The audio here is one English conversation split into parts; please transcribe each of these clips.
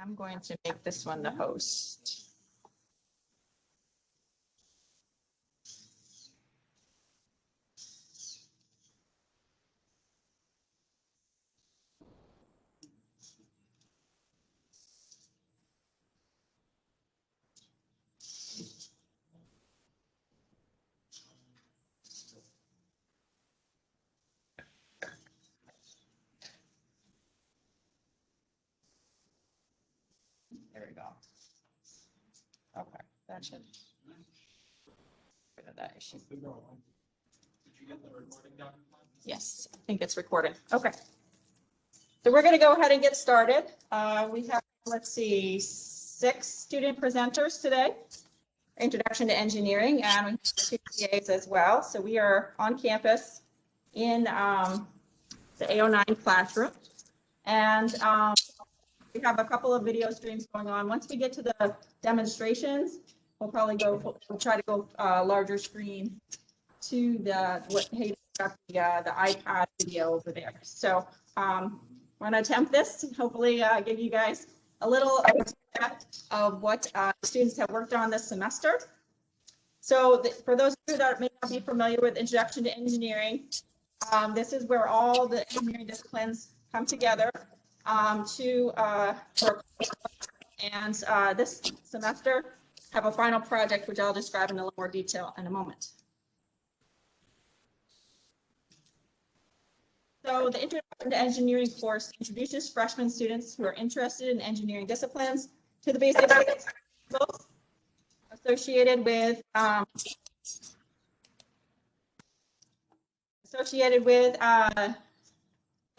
I'm going to make this one the host. There we go. Okay, that should rid of that issue. Did you get the recording done? Yes, I think it's recorded. Okay. So we're going to go ahead and get started. We have, let's see, 6 student presenters today. Introduction to Engineering, and we have 2 TAs as well. So we are on campus in the A09 classroom. And we have a couple of video streams going on. Once we get to the demonstrations, we'll try to go larger screen to what Hayden got the iPad video over there. So we're going to attempt this, hopefully give you guys a little idea of what students have worked on this semester. So for those of you that may not be familiar with Introduction to Engineering, this is where all the engineering disciplines come together to work. And this semester have a final project, which I'll describe in a little more detail in a moment. So the Introduction to Engineering course introduces freshman students who are interested in engineering disciplines to the basic skills associated with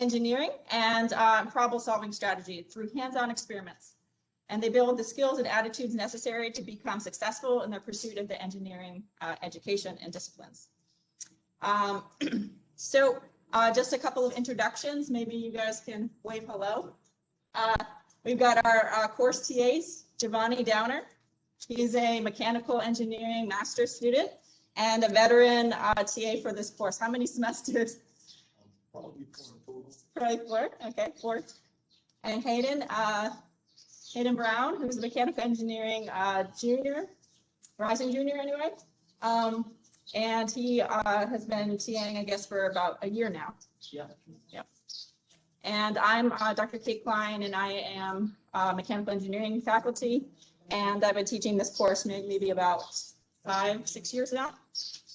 engineering and problem-solving strategy through hands-on experiments. And they build the skills and attitudes necessary to become successful in their pursuit of the engineering education and disciplines. Just a couple of introductions. Maybe you guys can wave hello. We've got our course TAs, Giovanni Downer. He's a mechanical engineering master's student and a veteran TA for this course. How many semesters? Probably 4 total. Probably 4. Okay, 4. And Hayden Brown, who's a mechanical engineering junior, rising junior anyway. And he has been TAing, I guess, for about a year now. Yeah. Yep. And I'm Dr. Kate Klein, and I am mechanical engineering faculty. And I've been teaching this course maybe about 5-6 years now.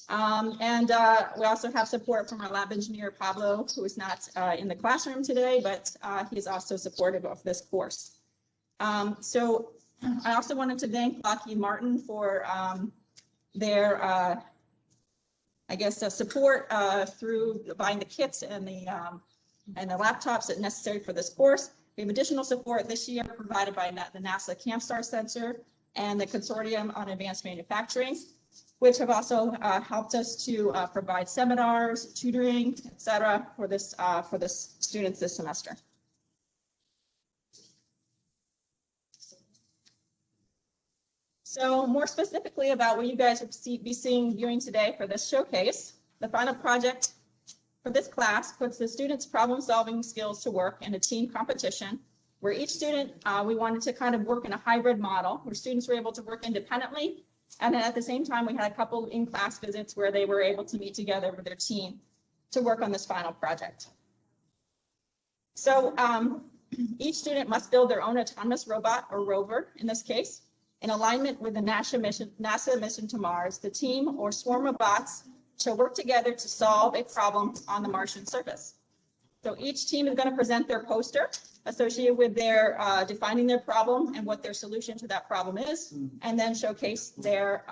We also have support from our lab engineer, Pablo, who is not in the classroom today, but he's also supportive of this course. So I also wanted to thank Lockheed Martin for their support through buying the kits and the laptops that necessary for this course. We have additional support this year provided by the NASA CampStar Center and the Consortium on Advanced Manufacturing, which have also helped us to provide seminars, tutoring, etc., for this students this semester. So more specifically about what you guys will be viewing today for this showcase, the final project for this class puts the students' problem-solving skills to work in a team competition, where each student, we wanted to kind of work in a hybrid model, where students were able to work independently, and then at the same time, we had a couple in-class visits where they were able to meet together with their team to work on this final project. So each student must build their own autonomous robot, or rover in this case. In alignment with the NASA mission to Mars, the team or swarm of bots shall work together to solve a problem on the Martian surface. So each team is going to present their poster associated with their defining their problem and what their solution to that problem is, and then showcase their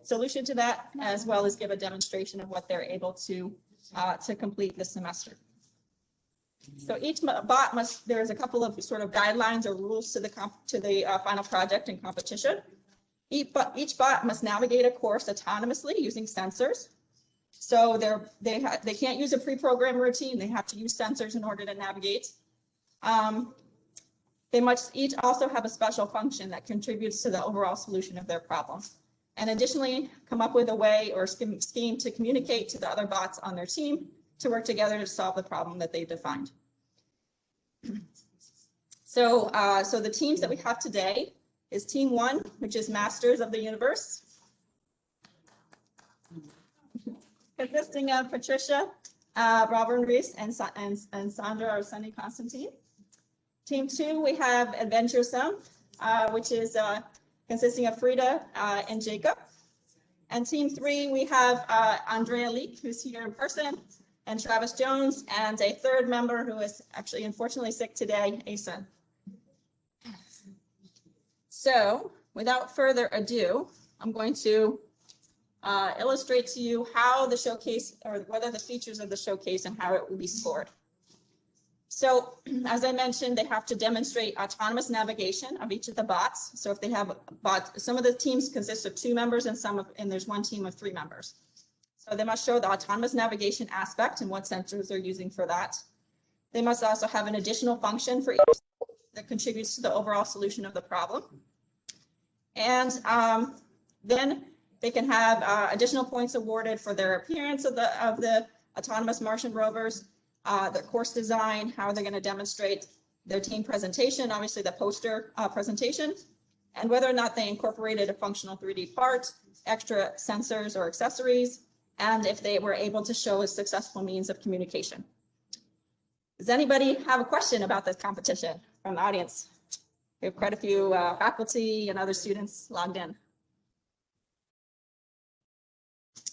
solution to that, as well as give a demonstration of what they're able to complete this semester. So each bot there's a couple of sort of guidelines or rules to the final project and competition. Each bot must navigate a course autonomously using sensors. So they can't use a pre-programmed routine. They have to use sensors in order to navigate. They must each also have a special function that contributes to the overall solution of their problem. And additionally, come up with a way or scheme to communicate to the other bots on their team to work together to solve the problem that they defined. So, so the teams that we have today is Team 1, which is Masters of the Universe, consisting of Patricia, Beaubrun-Reese, and Sandra or Sunni Constantin. Team 2, we have Adventuresome, which is consisting of Frida and Jacob. And Team 3, we have Andrea Leake, who's here in person, and Travis Jones, and a third member who is actually unfortunately sick today, A.D.A.M. So without further ado, I'm going to illustrate to you how the showcase, or what are the features of the showcase and how it will be scored. So as I mentioned, they have to demonstrate autonomous navigation of each of the bots. So if they have bots, some of the teams consist of 2 members and there's one team of 3 members. So they must show the autonomous navigation aspect and what sensors they're using for that. They must also have an additional function for each that contributes to the overall solution of the problem. And then they can have additional points awarded for their appearance of the autonomous Martian rovers, their course design, how they're going to demonstrate their team presentation, obviously the poster presentation, and whether or not they incorporated a functional 3D part, extra sensors or accessories, and if they were able to show a successful means of communication. Does anybody have a question about this competition from the audience? We have quite a few faculty and other students logged in.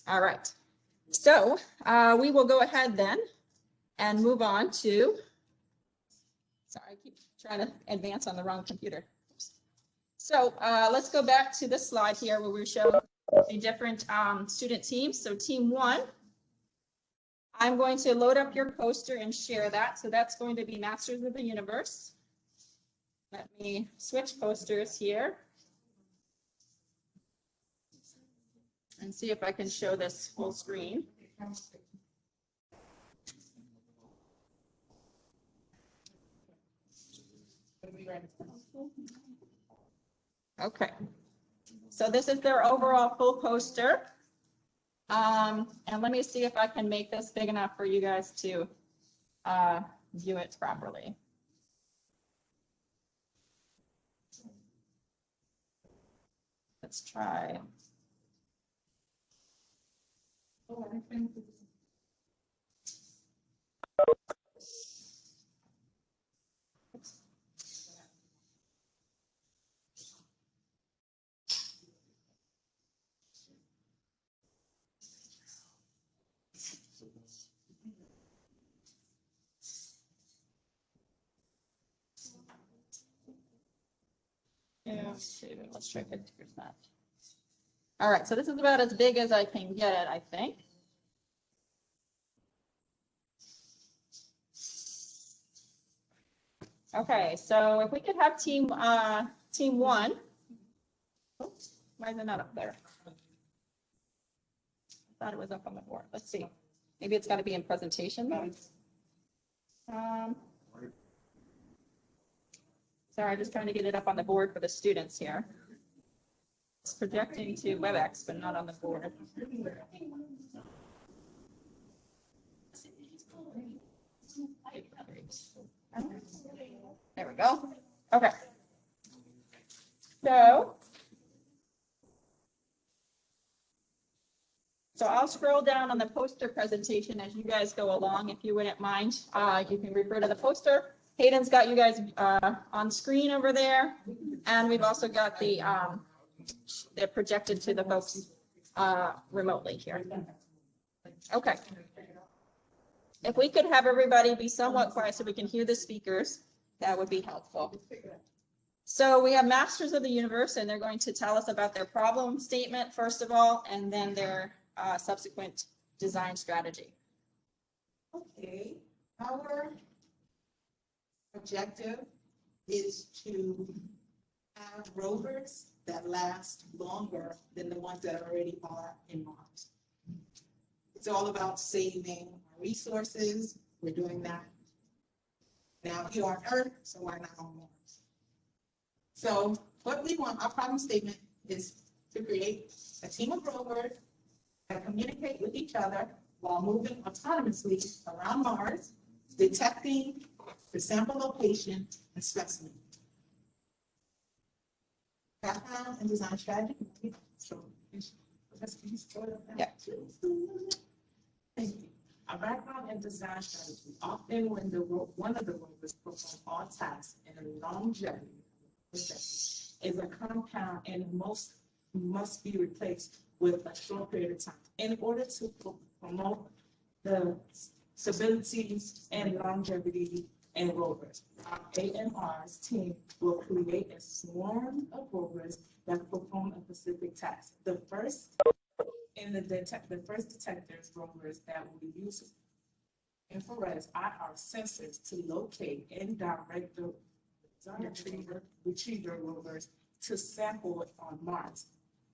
All right, so we will go ahead then and move on to, sorry, I keep trying to advance on the wrong computer. So let's go back to this slide here where we show the different student teams. So team 1, I'm going to load up your poster and share that. So that's going to be Masters of the Universe. Let me switch posters here and see if I can show this full screen. Okay, so this is their overall full poster. And let me see if I can make this big enough for you guys to view it properly. Let's try. Yeah, let's try 50%. All right, so this is about as big as I can get it, I think. Okay, so if we could have team 1. Oops, why is it not up there? I thought it was up on the board. Let's see. Maybe it's got to be in presentation mode. Sorry, I'm just trying to get it up on the board for the students here. It's projecting to WebEx, but not on the board. There we go. Okay. So I'll scroll down on the poster presentation as you guys go along, if you wouldn't mind. You can refer to the poster. Hayden's got you guys on screen over there, and we've also got they're projected to the folks remotely here. Okay. If we could have everybody be somewhat quiet so we can hear the speakers, that would be helpful. So we have Masters of the Universe, and they're going to tell us about their problem statement, first of all, and then their subsequent design strategy. Okay, our objective is to have rovers that last longer than the ones that already are in Mars. It's all about saving resources. We're doing that now here on Earth, so why not on Mars? So what we want, our problem statement is to create a team of rovers that communicate with each other while moving autonomously around Mars detecting the sample location and specimen. Background and design strategy. So, Yeah. Thank you. A background in design strategy, often when one of the rovers perform all tasks in a longevity is a compound and must be replaced with a short period of time in order to promote the stability and longevity in rovers. Our AMR's team will create a swarm of rovers that perform a specific task. The first detectors rovers that will use infrared IR sensors to locate and direct the retriever rovers to sample on Mars.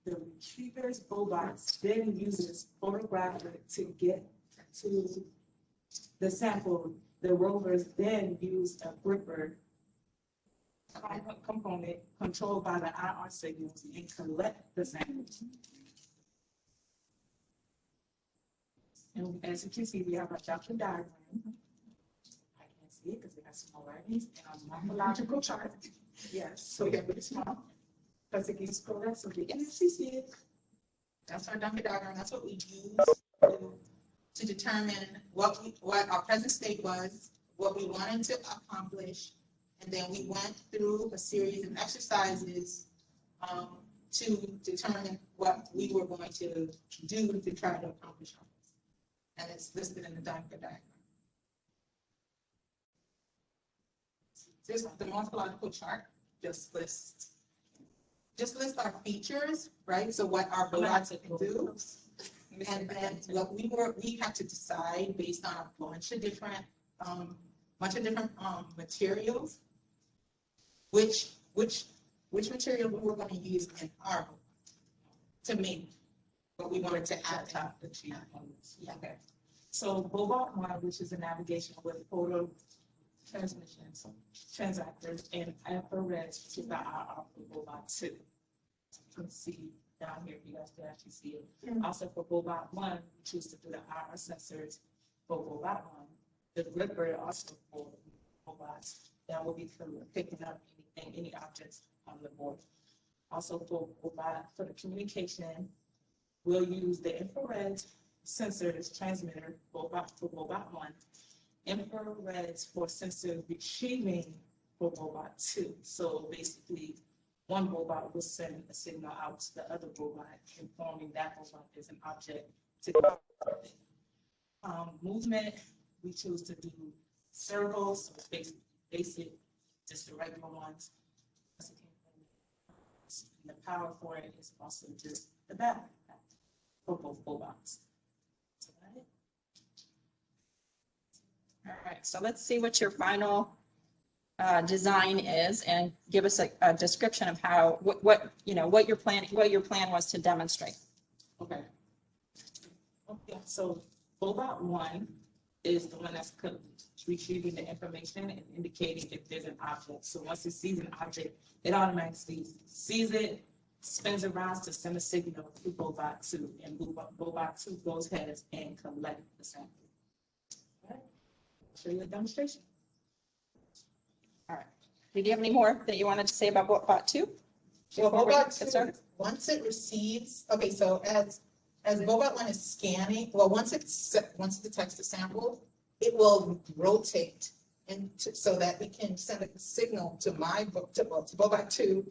The retriever's robots then uses photographer to get to the sample. The rovers then use a gripper component controlled by the IR signals and collect the samples. And as you can see, we have a chapter diagram. I can't see it because it has small writings and a morphological chart. Yes, so we got really small. Because it gets correct, so we can actually see it. That's our dummy diagram. That's what we use to determine what our present state was, what we wanted to accomplish, and then we went through a series of exercises to determine what we were going to do to try to accomplish our. And it's listed in the diagram. This the morphological chart just lists our features, right? So what our robots can do, and then what we had to decide based on a bunch of different materials, which material we were going to use in our to make what we wanted to add to the sheet. Yeah. Okay. So Bobot 1, which is a navigation with photo transmissions, transactors, and infrared to the IR for Bobot 2. You can see down here if you guys can actually see it. Also for Bobot 1, we choose to do the IR sensors for Bobot 1. The gripper also for robots that will be picking up any objects on the board. Also for Bobot, for the communication, we'll use the infrared sensors transmitter for Bobot 1, infrared for sensor retrieving for Bobot 2. So basically, one robot will send a signal out to the other robot, informing that robot is an object to movement. We choose to do servos, so basic, just the regular ones. The power for it is also just the battery for both robots. All right, so let's see what your final design is and give us a description of how, what your plan was to demonstrate. Okay. Okay, so Bobot 1 is the one that's retrieving the information and indicating if there's an object. So once it sees an object, it automatically sees it, spins around to send a signal to Bobot 2, and Bobot 2 goes ahead and collect the sample. All right. Show you a demonstration. All right. Did you have any more that you wanted to say about Bobot 2? Well, Bobot 2, once it receives, okay, so as Bobot 1 is scanning, well, once it detects the sample, it will rotate so that we can send a signal to Bobot 2,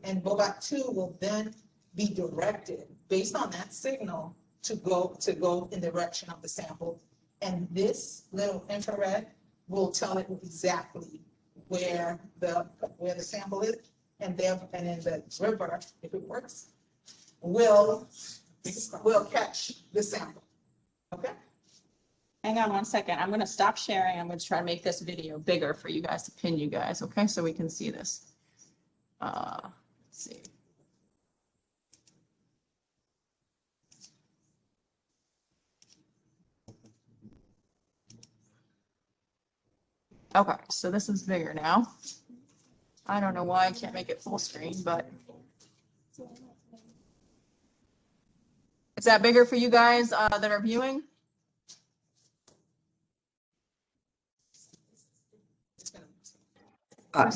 and Bobot 2 will then be directed based on that signal to go in the direction of the sample. And this little infrared will tell it exactly where the sample is, and then the gripper, if it works, will catch the sample. Okay. Hang on one second. I'm going to stop sharing. I'm going to try to make this video bigger for you guys to pin you guys, okay? So we can see this. Let's see. Okay, so this is bigger now. I don't know why I can't make it full screen, but is that bigger for you guys that are viewing?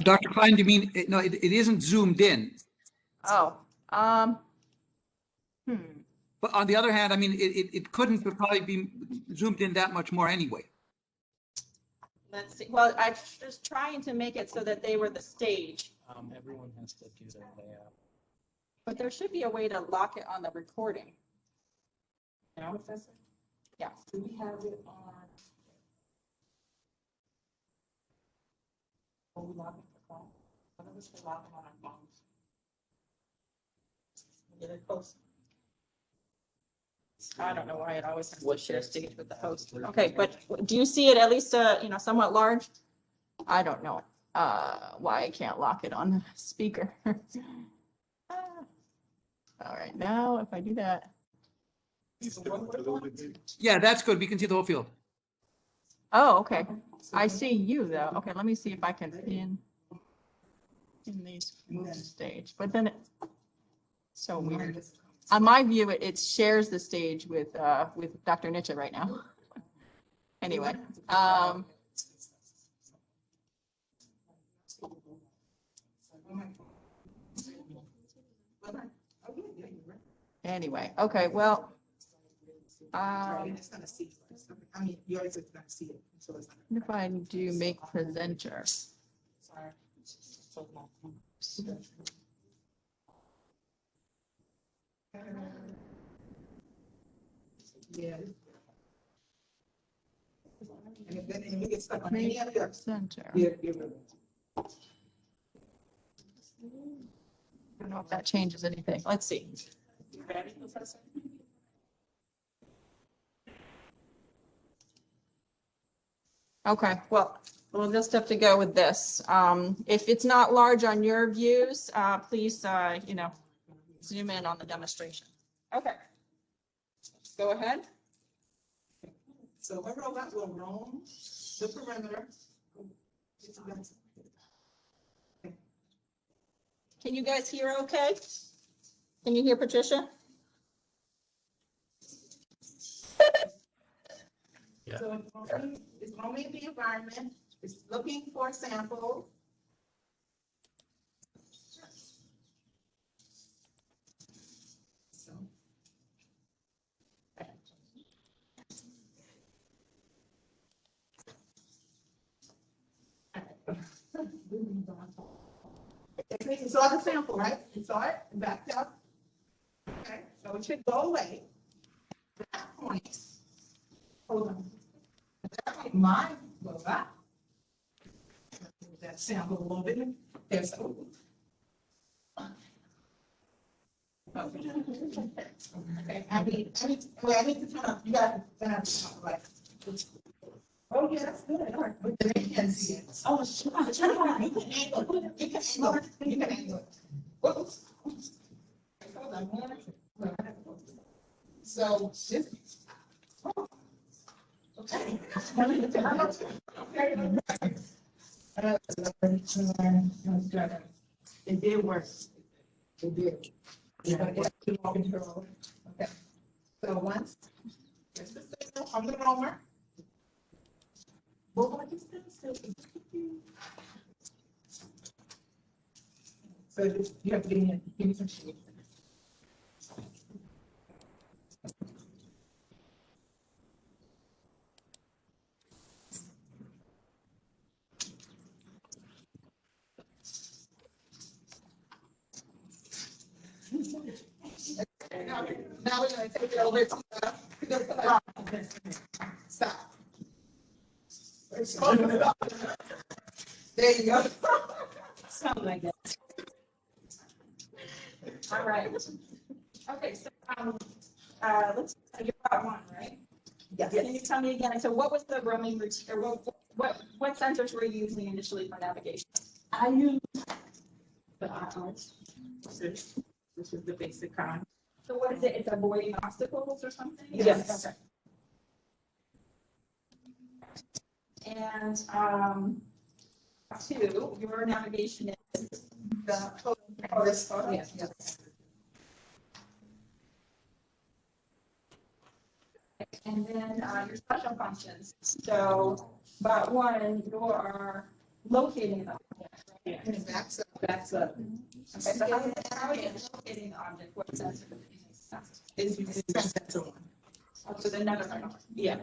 Dr. Klein, do you mean, no, it isn't zoomed in. Oh, But on the other hand, I mean, it couldn't probably be zoomed in that much more anyway. let's see. Well, I was trying to make it so that they were the stage, Everyone has to do their layout. but there should be a way to lock it on the recording. Now, Professor? Yeah. Do we have it on? Are we logging for phone? What if it's logging on our phones? Get it close. I don't know why it always has to share stage with the host. Okay, but do you see it at least, somewhat large? I don't know, why I can't lock it on the speaker. All right, now if I do that. Yeah, that's good. We can see the whole field. Oh, okay. I see you though. Okay, let me see if I can pin these move stage, but then it's so weird. On my view, it shares the stage with Dr. Nietzsche right now. Anyway, okay, well, It's gonna see it. I mean, you always gonna see it. So it's what if I do make presenter? Sorry. yeah. And then you get stuck on any Make of your. presenter. Yeah. I don't know if that changes anything. Let's see. You ready, Professor? Okay, well, we'll just have to go with this. If it's not large on your views, please, zoom in on the demonstration. Okay. Go ahead. So a robot will roam the perimeter. Can you guys hear okay? Can you hear Patricia? So it's roaming the environment, it's looking for samples. So. You saw the sample, right? You saw it, backed up. Okay, so it should go away. At that point, hold on. At that point, mine goes up. That sample a little bit. There's. Okay, I need to turn up. You got to turn up, right? Oh, yeah, that's good. All right, but they can't see it. Oh, sure. You can angle it. You can angle it. You can angle it. Whoops. Hold on, man. So this. Okay. It did work. It did. Okay. So once, there's the signal from the roamer. So you have to give me some shade. Now we're gonna take it over to the stop. There you go. Something like that. All right. Okay, so, let's, you got one, right? Yes. Can you tell me again? So what was the roaming routine, or what sensors were you using initially for navigation? I use the iOS. This is the basic kind. So what is it? It's avoiding obstacles or something? Yes. Okay. And, two, your navigation is The this photo? Yes. And then your special functions. So, but one, your locating the object. Right? And that's That's a, Okay, so how are you locating the object? What sensor are you using? is using the center one. Oh, so they're never going to. Yeah,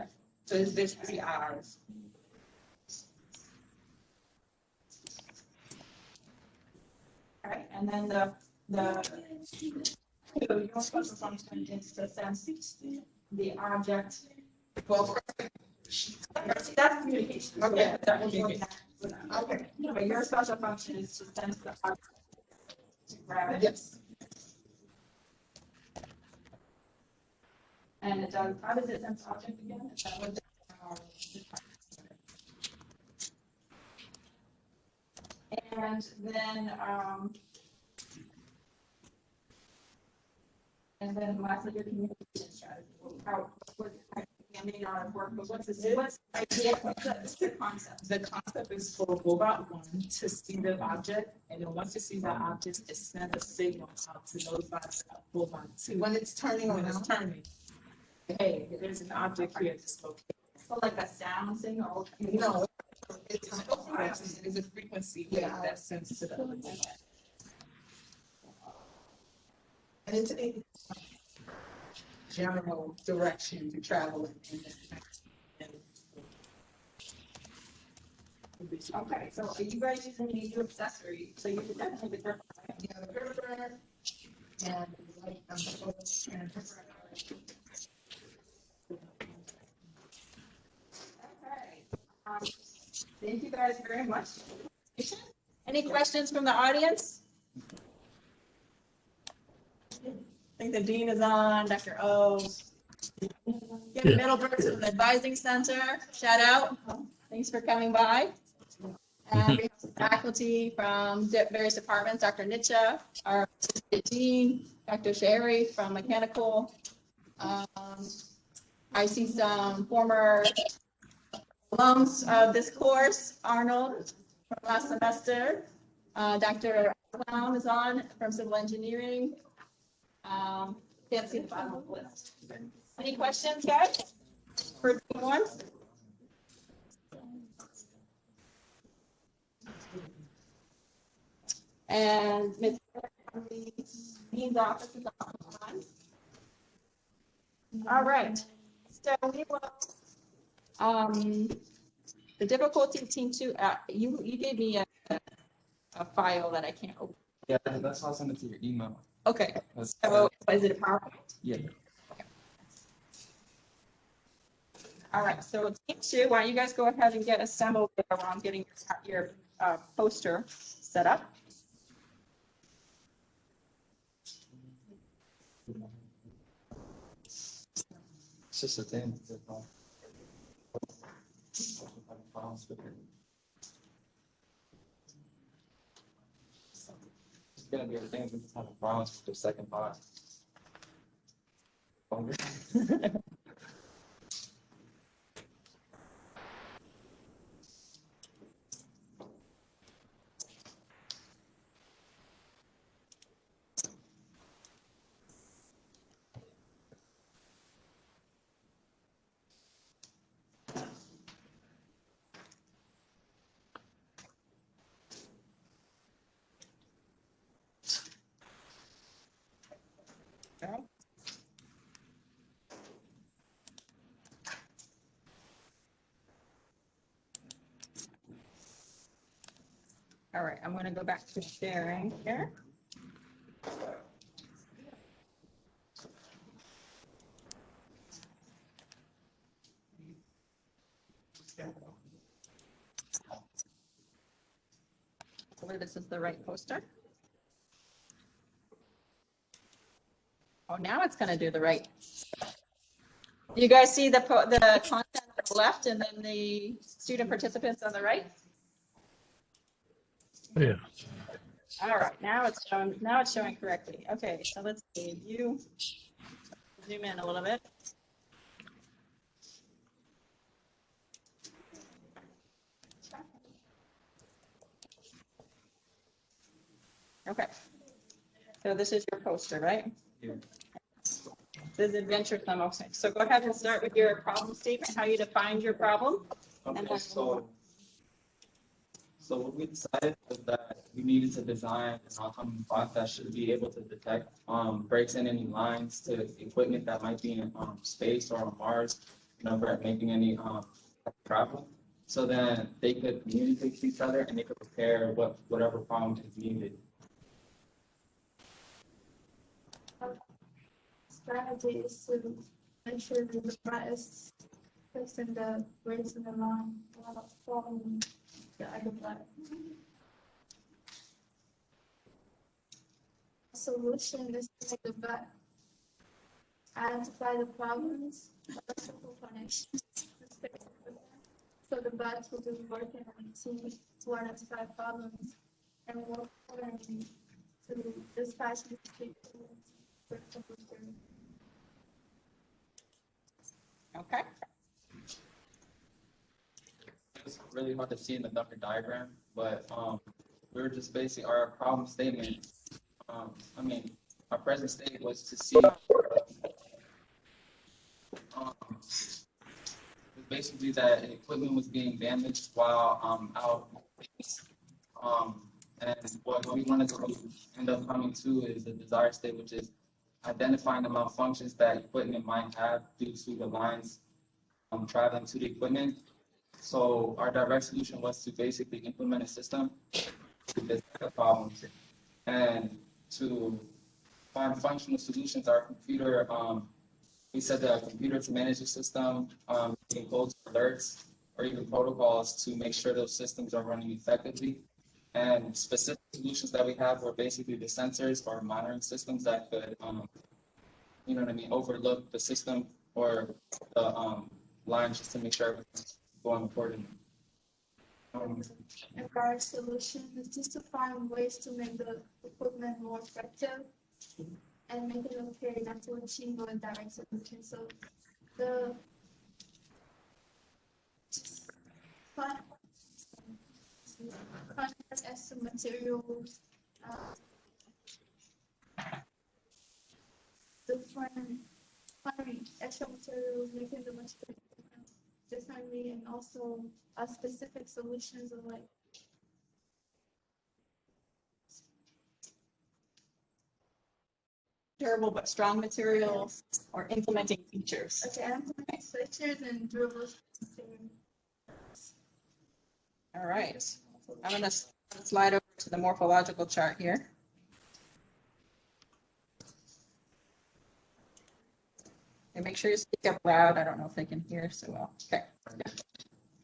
so there's 3 R's. All right, and then your special function is to sense the object. well, That's communication. Okay. Yeah, that was what that- Okay, but your special function is to sense the object. To grab it. yes. And it does, how does it sense object again? Is that what? And then lastly, your communication strategy. How, I mean, our work, but what's the idea? What's the concept? The concept is for robot 1 to see the object, and then once it sees that object, it sends a signal out to notify robot 2 When it's turning when it's around, turning. Hey, there's an object here at this location. So like a sound signal? no, it's It's a frequency Yeah. that sends to the other. and it's a general direction to travel in. Okay, so are you guys using any new accessories? So you could definitely be perfect. Yeah, the river and like Okay. Thank you guys very much. Any questions from the audience? I think the dean is on, Dr. O. Kim Middlebrooks from the Advising Center, shout out. Thanks for coming by. And we have some faculty from various departments, Dr. Nietzsche, our assistant dean, Dr. Sherry from Mechanical. I see some former alums of this course, Arnold from last semester. Dr. Brown is on from Civil Engineering. Can't see the bottom of the list. Any questions, guys? For team one? And Ms. Dean's office is on. All right, so we will, the difficulty team 2, you gave me a file that I can't open. Yeah, that's how I sent it to your email. Okay, That's, so is it a PowerPoint? yeah. All right, so team 2, why don't you guys go ahead and get assembled there while I'm getting your poster set up. It's just a thing. It's gonna be a thing with the type of bronze for the second part. Okay. All right, I'm going to go back to sharing here. Hopefully this is the right poster. Oh, now it's going to do the right. You guys see the content on the left and then the student participants on the right? Yeah. All right, now it's showing correctly. Okay, so let's see, you zoom in a little bit. Okay, so this is your poster, right? Yeah. This is Adventuresome. Okay, so go ahead and start with your problem statement, how you defined your problem. Okay, And then- so So what we decided was that we needed to design an autonomous bot that should be able to detect breaks in any lines to equipment that might be in space or on Mars, making any travel. So then they could communicate to each other and they could repair whatever problem is needed. Strategy is to make sure that the bot is fixing the breaks in the line while following the other bot. Solution is to make the bot identify the problems, electrical connections, so the bots will be working on a team to identify problems and work accordingly to dispatch these people. Okay. It's really hard to see in the Docker diagram, but we were just basing our problem statement. Our present state was to see basically that equipment was being damaged while out. And what we wanted to end up coming to is the desired state, which is identifying the malfunctions that equipment might have due to the lines traveling to the equipment. So our direct solution was to basically implement a system to detect the problems and to find functional solutions. Our computer, we said that a computer to manage the system, includes alerts or even protocols to make sure those systems are running effectively. And specific solutions that we have were basically the sensors or monitoring systems that could, overlook the system or the lines just to make sure everything's going accordingly. And our solution is just to find ways to make the equipment more effective and make it okay not to achieve a direct solution. So the contact as to materials, different extra materials, making the material differently, and also specific solutions of like Durable but strong materials or implementing features. implement features and durable materials. All right. I'm going to slide over to the morphological chart here. And make sure you speak up loud. I don't know if they can hear so well. Okay.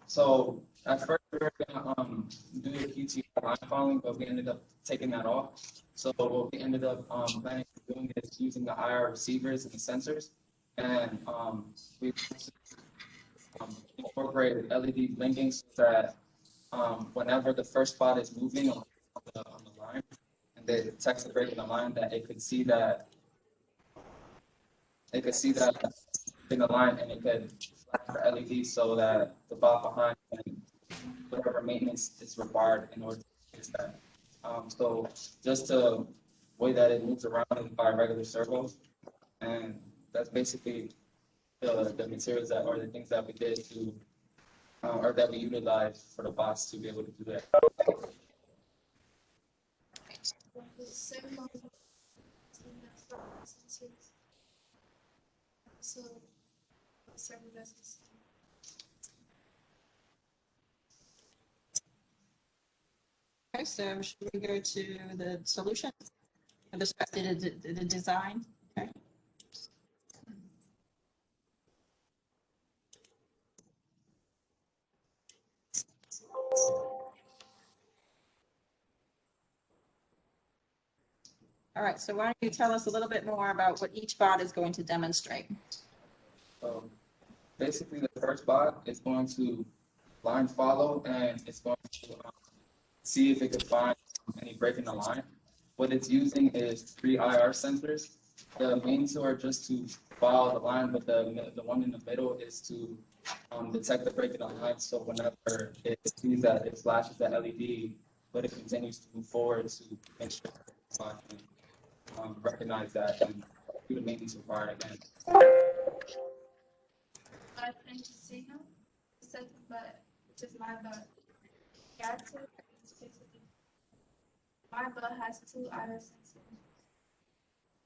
So at first we were gonna do a QT line following, but we ended up taking that off. So what we ended up planning on doing is using the IR receivers and the sensors, and we incorporated LED blinking so that whenever the first spot is moving on the line, and they detect the break in the line, that it could see that in the line, and it could flash the LED so that the bot behind and whatever maintenance is required in order to fix that. So just to way that it moves around by regular servos, and that's basically the materials that or the things that we did to or that we utilized for the bots to be able to do that. Okay, so should we go to the solution? Or the design? Okay. All right, so why don't you tell us a little bit more about what each bot is going to demonstrate? So basically the first bot is going to line follow, and it's going to see if it can find any break in the line. What it's using is 3 IR sensors. The main two are just to follow the line, but the one in the middle is to detect the break in the line. So whenever it sees that, it flashes the LED, but it continues to move forward to make sure it can recognize that and do the maintenance required again. I think the second but which is my character my butt has 2 iris sensors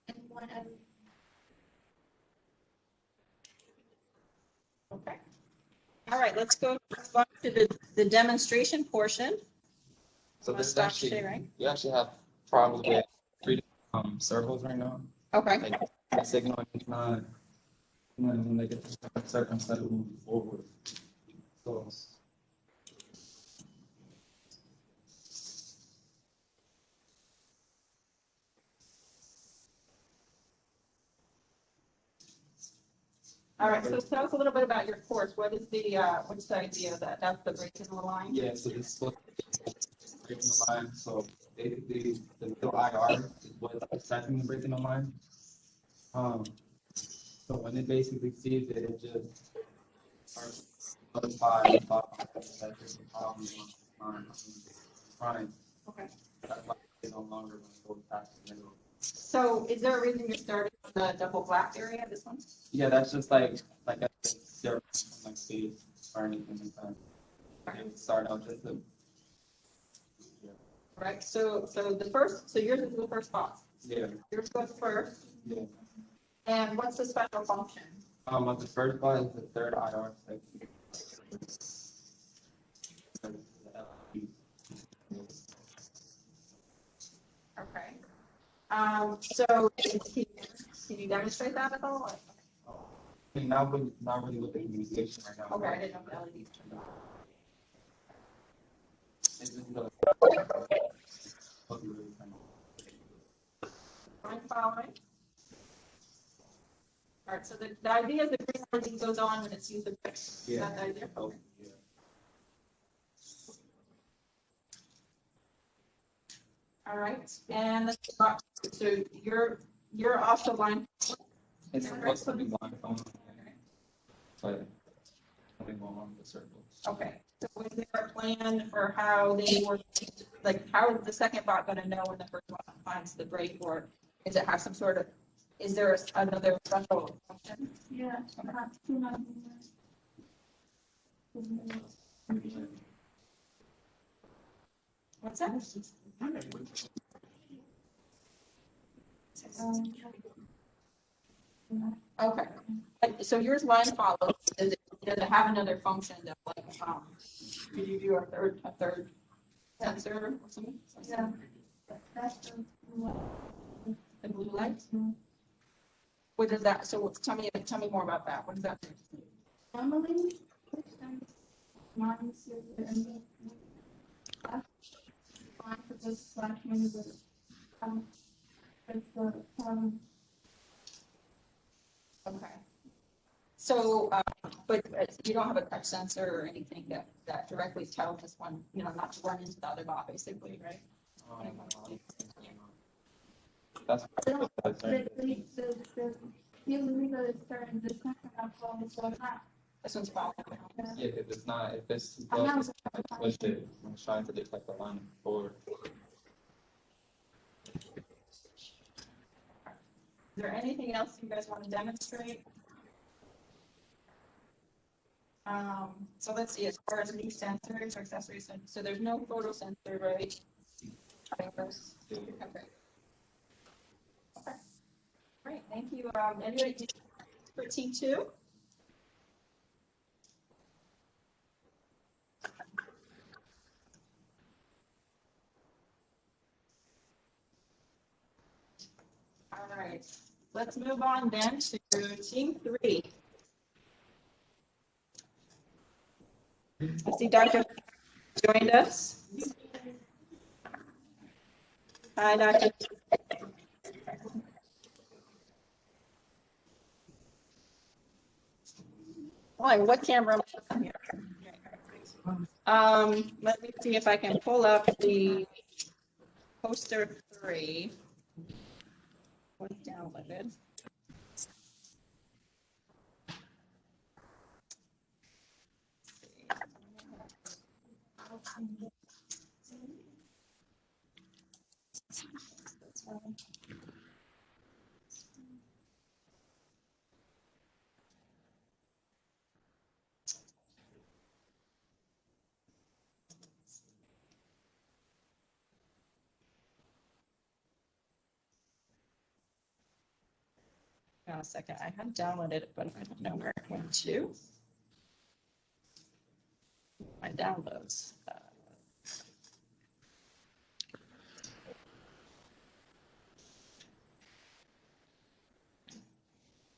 and 1 LED. Okay. All right, let's go on to the demonstration portion. So Wanna this is stop actually, sharing? we actually have problems with three circles right now. Okay. Like the signal is not, when they get to a certain set of moving forward. So. All right, so tell us a little bit about your course. What is the, what's the idea of that? That's the breaking the line? Yeah, so this is supposed to be breaking the line, so basically the little IR is what's affecting the breaking the line. So when it basically sees it, it just starts notifying that there's a problem on the line. Okay. That's why it's no longer going to go past the middle. So is there a reason you're starting with the double black area, this one? Yeah, that's just like a zero, like space or anything like that. It would start out just a. Right, so the first, so yours is the first box. Yeah. Yours goes first. Yeah. And what's the special function? On the first part is the third IR section. Okay. So can you demonstrate that at all? I mean, not really with the communication right now. Okay, I didn't know if the LEDs turned on. It's just the. Fine, following. All right, so the idea is the green LED goes on when it sees the brick. Is that the idea? Oh, Okay. yeah. All right, and so you're also line. It's supposed to be one phone, but I think we'll on the circle. Okay, so is there a plan for how they work, like how is the second bot gonna know when the first one finds the break, or is it have some sort of, is there another special function? Yeah, I have 2 numbers. What's that? Okay, so yours line follows, does it have another function that like, could you do a third sensor or something? Yeah. That's the one. The blue light? What does that, so tell me more about that, what does that do? Normally, mine is and fine for this slash mini, but it's Okay. So, but you don't have a touch sensor or anything that directly tells this one, not to run into the other bot, basically, right? That's. you leave it starting this kind of phone, so not. This one's following. Yeah, if it's not, if this I know. goes, push it, I'm trying to detect the line forward. Is there anything else you guys want to demonstrate? So let's see, as far as new sensors or accessories, so there's no photo sensor, right? Okay. Okay. Great, thank you. Anybody for team 2? All right, let's move on then to team 3. I see Dr. joined us. Hi, Dr. Boy, what camera am I on here? Let me see if I can pull up the poster 3. Was downloaded. on a second. I had downloaded it, but I don't know where it went to. My downloads.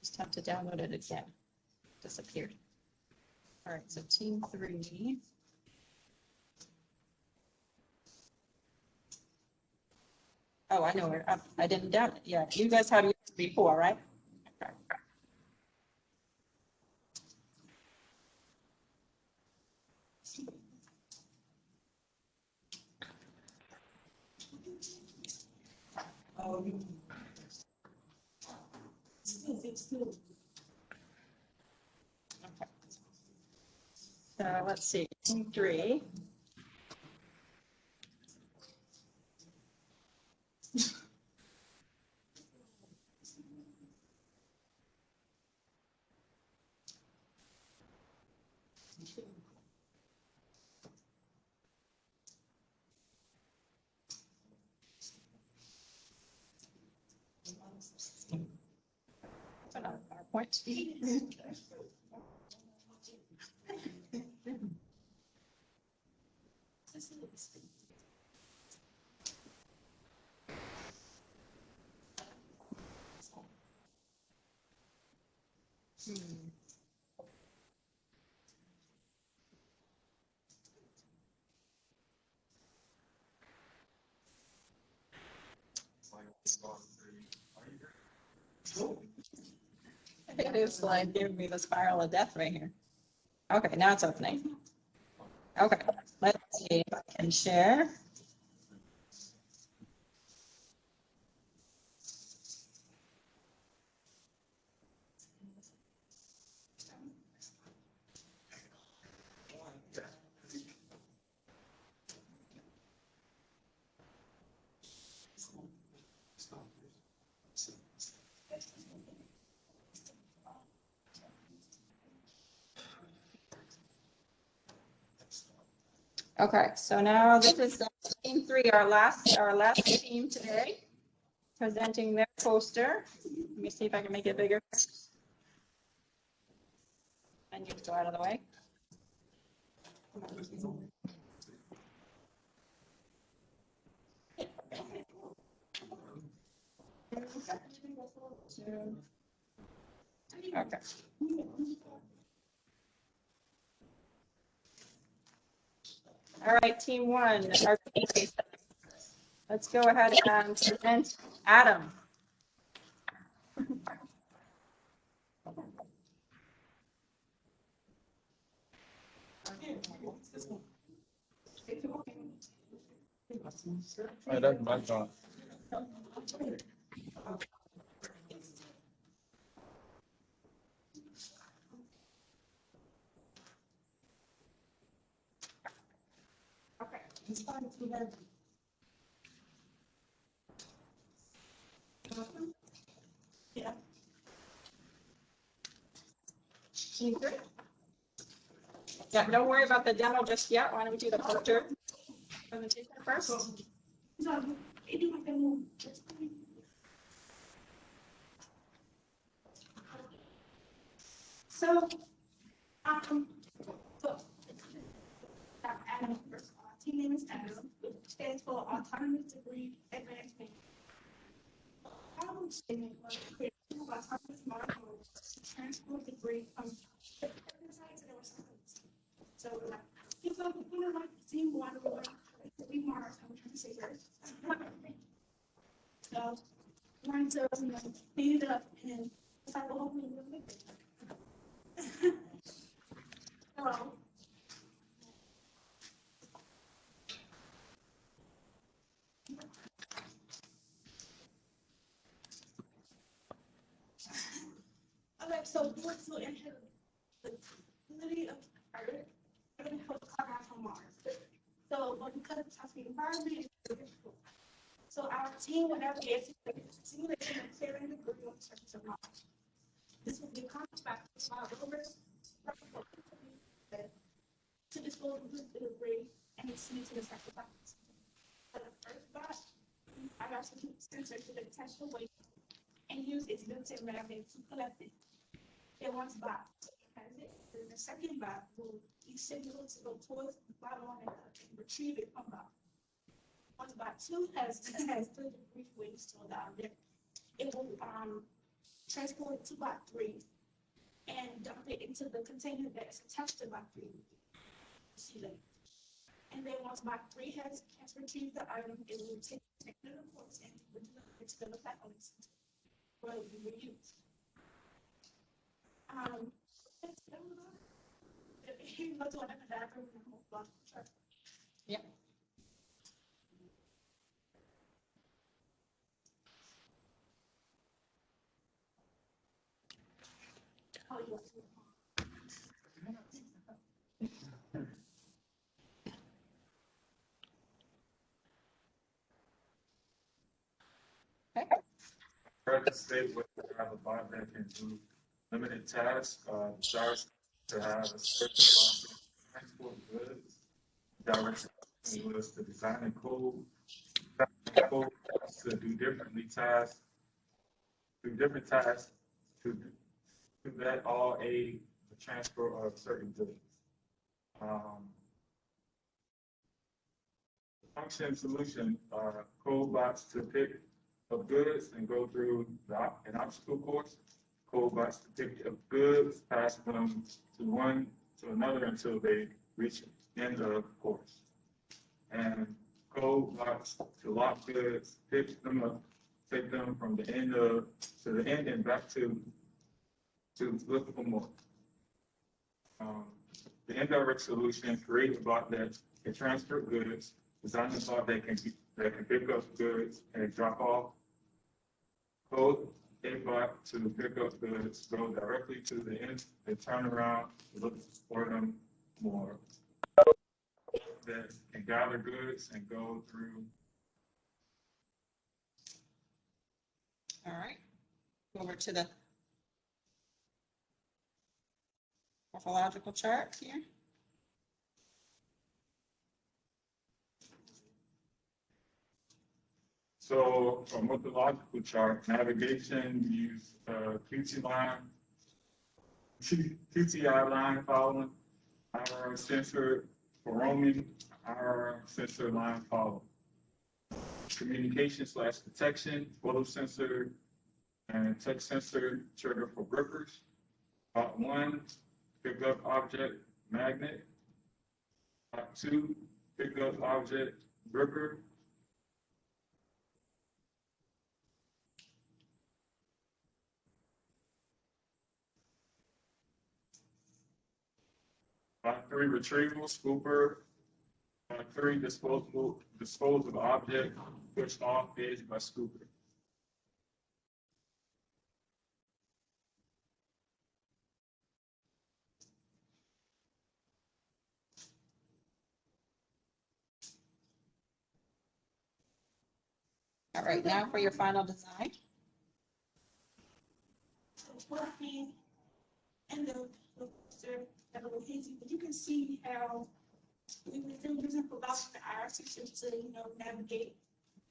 Just have to download it again. Disappeared. All right, so team 3. Oh, I know where. I didn't download it. Yeah, you guys have used it before, right? Okay. So let's see, team 3. Another PowerPoint. It is like giving me the spiral of death right here. Okay, now it's opening. Okay, let's see if I can share. Okay, so now this is team 3, our last team today, presenting their poster. Let me see if I can make it bigger. And you go out of the way. Okay. All right, team 1, our case. Let's go ahead and present A.D.A.M. Hey, that's my job. Yeah. Team 3. Yeah, don't worry about the demo just yet. Why don't we do the poster presentation first? So, so A.D.A.M, team name is A.D.A.M, which stands for Autonomous Degree Advancement. Problem statement was the creation of autonomous modules to transport debris from different sites and recycling. So, like, it's like, like seeing water, like, we Mars, I'm trying to say Earth. So, trying to, clean it up and it's like, oh, hello. Okay, so what's the ability of Earth and help carve out from Mars? So, because it's has to be environment, it's difficult. So our team will navigate simulation and clearing debris on the surface of Mars. This will be accomplished by rovers to dispose of the debris and send it to the surface of Mars. For the first batch, I got some sensors to detect the weight and use its built-in magnet to collect it. It wants bot has it. Then the second bot will be signal to go towards the bot one and retrieve it from bot. Once bot 2 has the brief wings to the object, it will transport it to bot 3 and dump it into the container that's attached to bot 3. See that? And then once bot 3 has retrieved the item, it will take it to the ports and deliver it to the platform where it will be reused. You go to another diagram in the Morphological Chart. Yep. Oh, yes. Present state would have a bot that can do limited tasks, desires to have a certain transport goods. Direction was to design and code to do different tasks to that all aid the transfer of certain goods. Function solution are code bots to pick up goods and go through an obstacle course. Code bots to pick up goods, pass them to one to another until they reach the end of the course. And code bots to lock goods, pick them up, take them from the end to the end and back to look for more. The indirect solution: create a bot that can transfer goods, design a bot that can pick up goods and drop off. Code a bot to pick up goods, go directly to the end and turn around, look for them more. That can gather goods and go through. All right. Over to the morphological chart here. So for morphological chart navigation, use QTI line following, our sensor for roaming, our sensor line follow. Communication/detection, photo sensor and touch sensor trigger for grippers. Bot 1, pick up object magnet. Bot 2, pick up object gripper. Bot 3, retrieval, scooper. Bot 3, dispose of object, push off edge by scooper. All right, now for your final design. So working and the location, but you can see how we were still using Beaubrun-Reese systems to navigate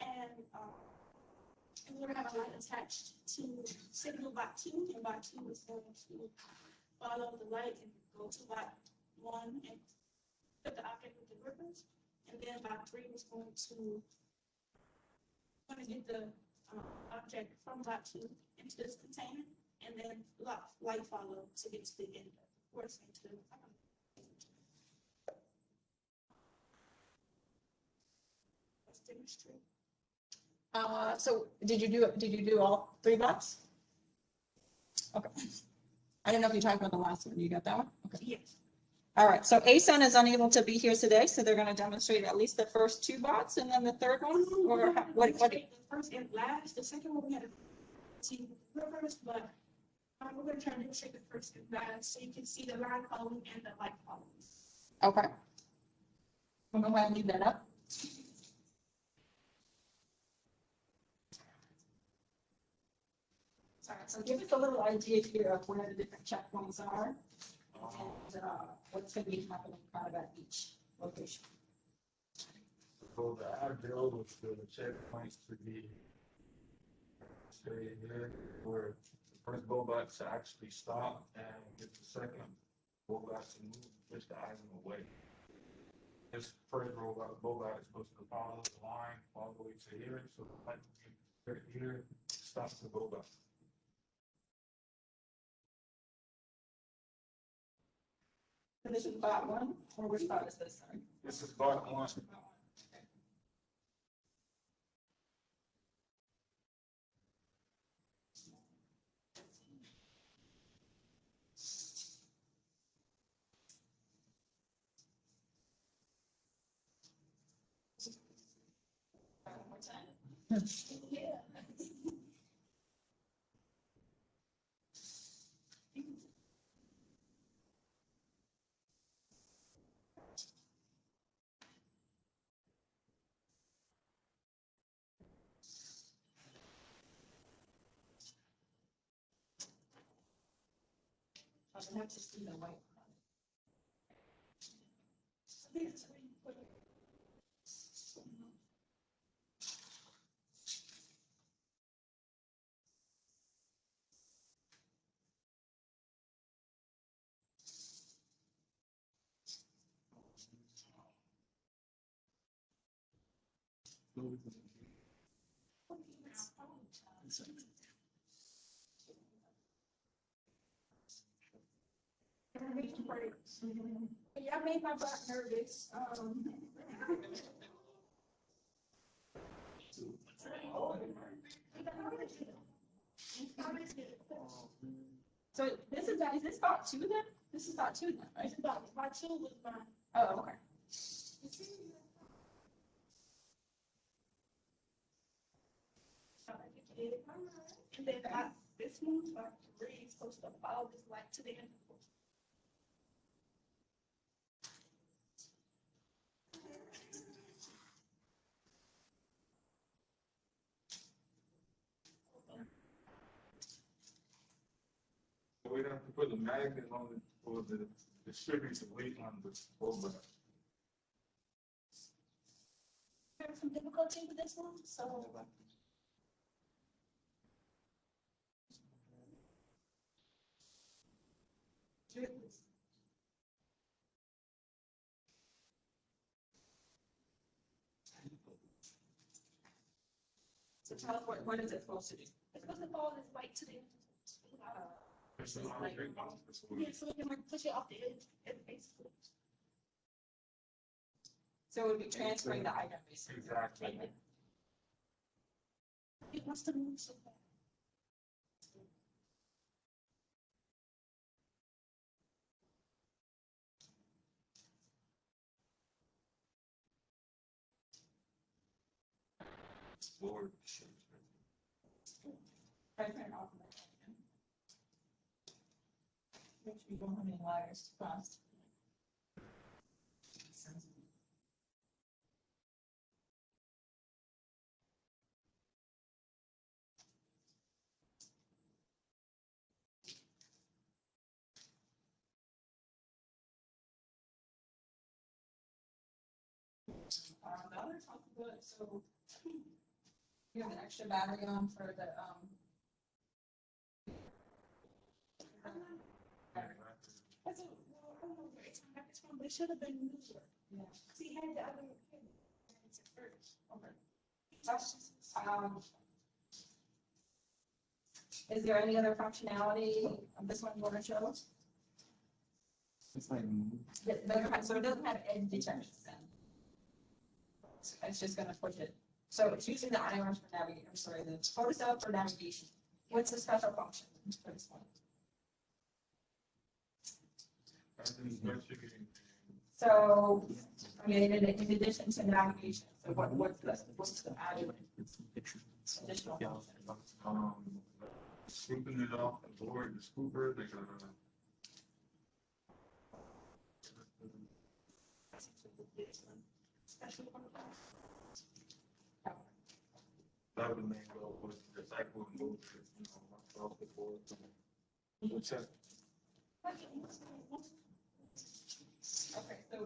and we're gonna have a line attached to signal bot 2, and bot 2 is going to follow the light and go to bot 1 and put the object with the grippers, and then bot 3 is going to get the object from bot 2 into this container, and then light follow to get to the end of the course into let's demonstrate. So did you do all 3 bots? Okay. I didn't know if you talked about the last one. You got that one? Okay. Yes. All right. So ASUN is unable to be here today, so they're going to demonstrate at least the first 2 bots and then the third one. Or what? The first and last. The second one we had to see the reverse, but we're going to try to demonstrate the first and last so you can see the line following and the light following. Okay. I'm going to go ahead and leave that up. All right, so give us a little idea here of where the different checkpoints are and what's going to be happening kind of at each location. So the ideal was for the checkpoints to be area here where the first robot should actually stop and get the second robot to move, push the item away. This first robot is supposed to follow the line all the way to here, so the light right here stops the robot. So this is bot one, or which bot is this? Sorry. This is part one. One more time. Yeah. I don't have to see the white. Y'all made my butt nervous. So this is this bot two then? This is bot two then, right? My two was mine. Oh, okay. And then this one's like three, supposed to follow this light to the end. So we have to put the magnet on it for the distribute the weight on the robot. There's some difficulty with this one, so. So tell us what is it supposed to do? It's supposed to follow this light to the end. It's a lot of weight on it. Yeah, so we can like push it off the edge, basically. So it would be transferring the item basically. Exactly. It wants to move so fast. Lord. Try to turn it off. Make sure you don't have any wires crossed. The other top of it, so you have an extra battery on for the That's a, well, I don't know, it's not this one, but it should have been newer. yeah. Cause he had the other one. It's at first. Okay. Is there any other functionality of this one you want to show? It's like, So it doesn't have edge detection then? It's just gonna push it. So it's using the irons for navigation, I'm sorry, the photo for navigation. What's the special function for this one? So, I mean, in addition to navigation, so what's the added additional function? Scooping it off the board, the scooper, they got that would make go with the cycle and move it, you know, off the board. We'll check. Okay, so,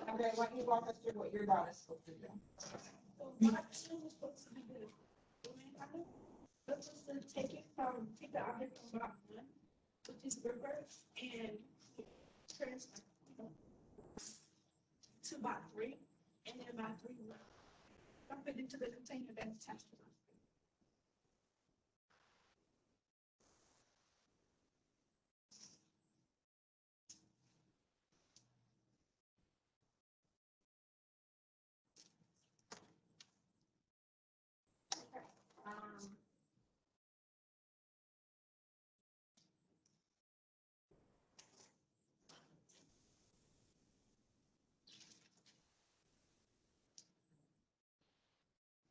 Andrea, why don't you walk us through what your dot is supposed to do? So my two was supposed to be the, This is to take the object from box one, which is reverse, and transfer to box three, and then box three will dump it into the container that's attached to box three.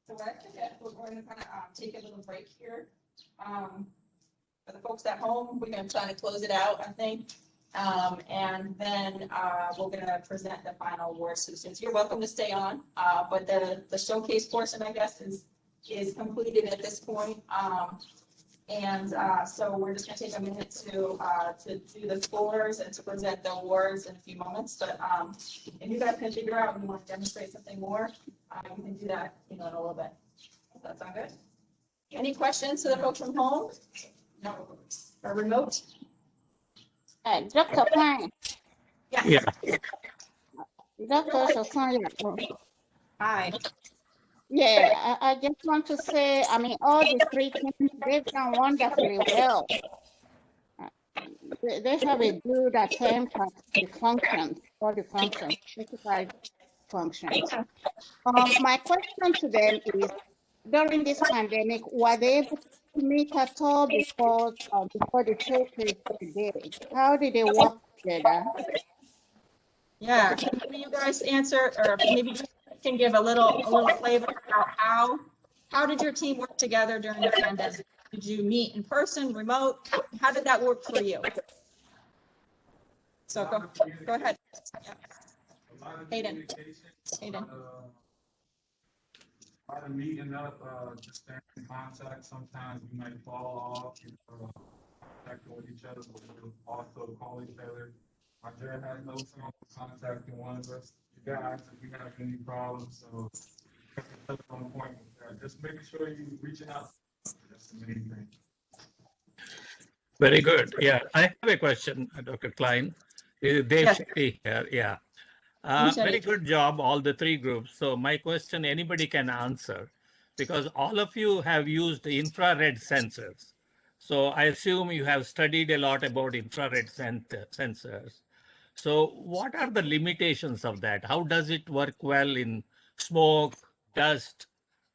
So what I forget, we're going to kind of take a little break here. For the folks at home, we're going to try to close it out, I think. And then we're going to present the final awards to the students. You're welcome to stay on, but the showcase portion, I guess, is completed at this point. So we're just going to take a minute to do the scores and to present the awards in a few moments. But if you guys can figure out if you want to demonstrate something more, you can do that in a little bit. Does that sound good? Any questions to the folks from home? No. Or remote? Dr. Klein, Yes. Dr. Sosonya. Hi. Yeah, I just want to say, I mean, all the three teams, they've done wonderfully well. They have a good attempt at the functions, all the functions, specified functions. My question to them is, during this pandemic, were they able to meet at all before the showcase today? How did they work together? Yeah, can maybe you guys answer, or maybe you can give a little flavor about how did your team work together during the pandemic? Did you meet in person, remote? How did that work for you? So go ahead. Yeah. Hayden. Hayden. A lot of meeting up, just staying in contact. Sometimes we might fall off, connecting with each other, but we'll also call each other. Andrea has no phone contacting one of us. You guys, if you have any problems, so telephone appointment. Just making sure you're reaching out. That's the main thing. Very good. Yeah, I have a question, Dr. Klein. Dave Yes. Shetty here. Yeah. Shetty. Very good job, all the three groups. So my question, anybody can answer, because all of you have used infrared sensors. So I assume you have studied a lot about infrared sensors. So what are the limitations of that? How does it work well in smoke, dust,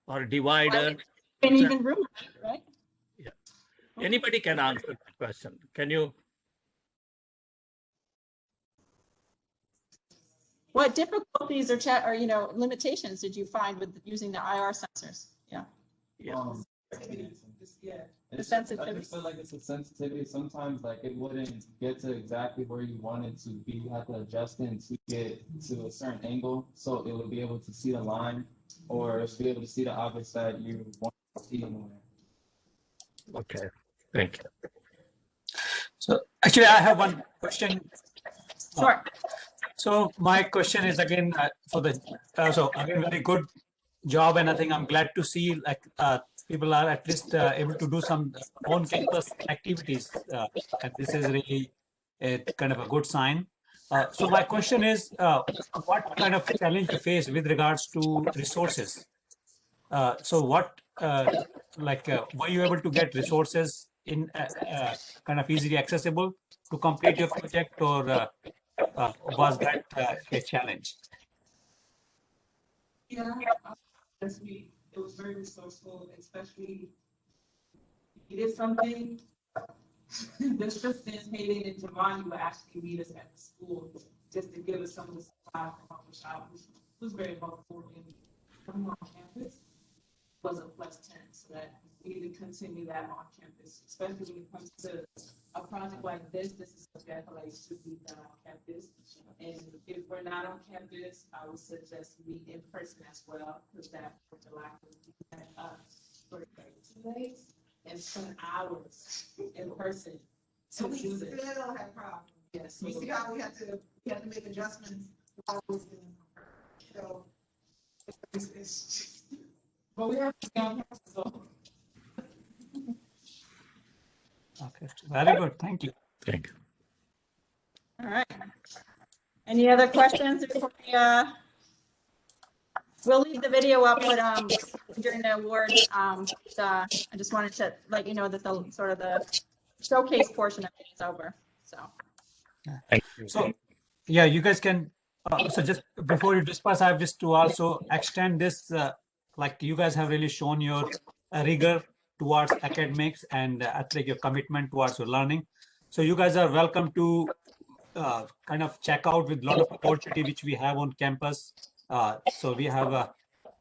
or divider? And even room, right? Yeah. Anybody can answer that question. Can you? What difficulties or limitations did you find with using the IR sensors? Yeah. Yeah. The sensitivity. I just feel like it's a sensitivity. Sometimes like it wouldn't get to exactly where you want it to be. You have to adjust it to get to a certain angle, so it would be able to see the line or be able to see the objects that you want to see in there. Okay. Thank you. So actually, I have one question. Sure. So my question is again for the so again very good job, and I think I'm glad to see like people are at least able to do some on-campus activities, and this is really a kind of a good sign. So my question is, what kind of challenge you face with regards to resources? So what were you able to get resources in kind of easily accessible to complete your project, or was that a challenge? Yeah, it was very resourceful, especially if you did something. The assistants, Hayden and Javon, would actually meet us at the school just to give us some of the supplies to help us out, which was very helpful. And coming on campus was a +10, so that we need to continue that on campus, especially when it comes to a project like this. This is something that like should be done on campus. And if we're not on campus, I would suggest meet in person as well, because that would allow us for 2 days and spend hours in person. So we do still this. have problems. Yes. You see how we had to make adjustments while we was doing it. So it's just, But we have to be on campus, so. Okay, very good. Thank you. Thank you. All right. Any other questions before we, we'll leave the video up, but during the awards, I just wanted to let you know that the sort of the showcase portion of it is over. So. Thank you. So, yeah, you guys can, so just before you disperse, I have just to also extend this, like you guys have really shown your rigor towards academics and athletic your commitment towards your learning. So you guys are welcome to kind of check out with a lot of opportunity which we have on campus. So we have a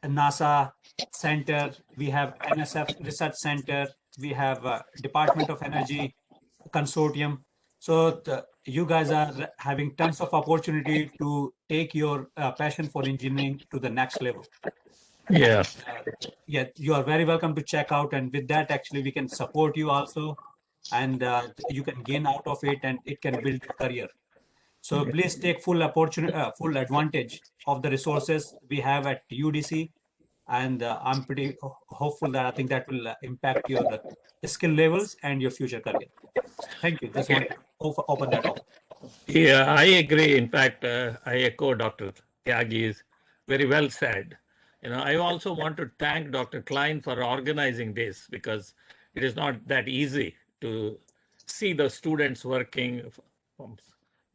NASA center, we have NSF Research Center, we have a Department of Energy consortium. So you guys are having tons of opportunity to take your passion for engineering to the next level. Yeah. Yeah, you are very welcome to check out. And with that, actually, we can support you also. And you can gain out of it and it can build your career. So please take full opportunity, full advantage of the resources we have at UDC. And I'm pretty hopeful that I think that will impact your skill levels and your future career. Thank you. Just want to open that up. Yeah, I agree. In fact, I echo Dr. Tyagi's very well said. You know, I also want to thank Dr. Klein for organizing this because it is not that easy to see the students working from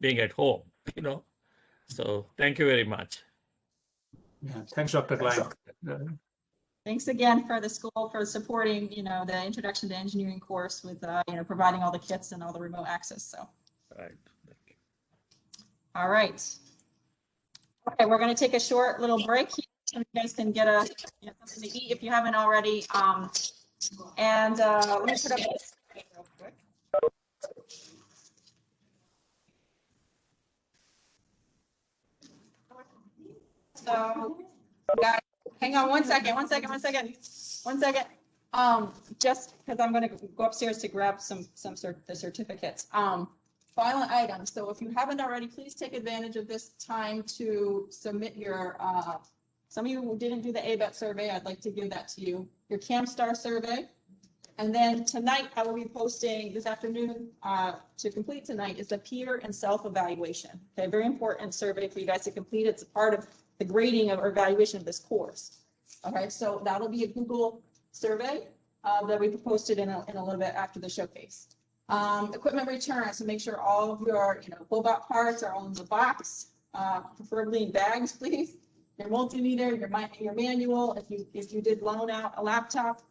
being at home, you know. So thank you very much. Yeah, thanks, Dr. Klein. Thanks again for the school for supporting, you know, the Introduction to Engineering course with, you know, providing all the kits and all the remote access. So. Right. All right. Okay, we're going to take a short little break here so you guys can get a, you know, something to eat if you haven't already. And let me put up this real quick. So, guys, hang on one second. Just because I'm going to go upstairs to grab the certificates. Final items. So if you haven't already, please take advantage of this time to submit your, some of you who didn't do the ABET survey, I'd like to give that to you, your CAMSTAR survey. And then tonight I will be posting this afternoon to complete tonight is the peer and self-evaluation. Okay, very important survey for you guys to complete. It's a part of the grading or evaluation of this course. Okay, so that'll be a Google survey that we posted in a little bit after the showcase. Equipment return, so make sure all of your, you know, Bobot parts are on the box, preferably in bags, please. Your multimeter, your manual, if you did loan out a laptop,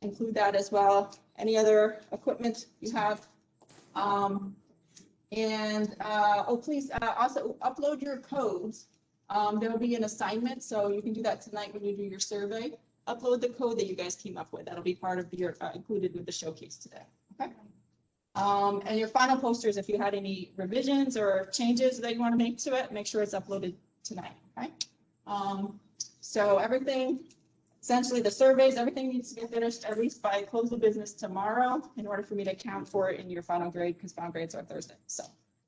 include that as well. Any other equipment you have. Please also upload your codes. There will be an assignment, so you can do that tonight when you do your survey. Upload the code that you guys came up with. That'll be part of your included with the showcase today. Okay. And your final posters, if you had any revisions or changes that you want to make to it, make sure it's uploaded tonight. Okay. So everything, essentially the surveys, everything needs to get finished at least by close of business tomorrow in order for me to account for it in your final grade because final grades are Thursday. So,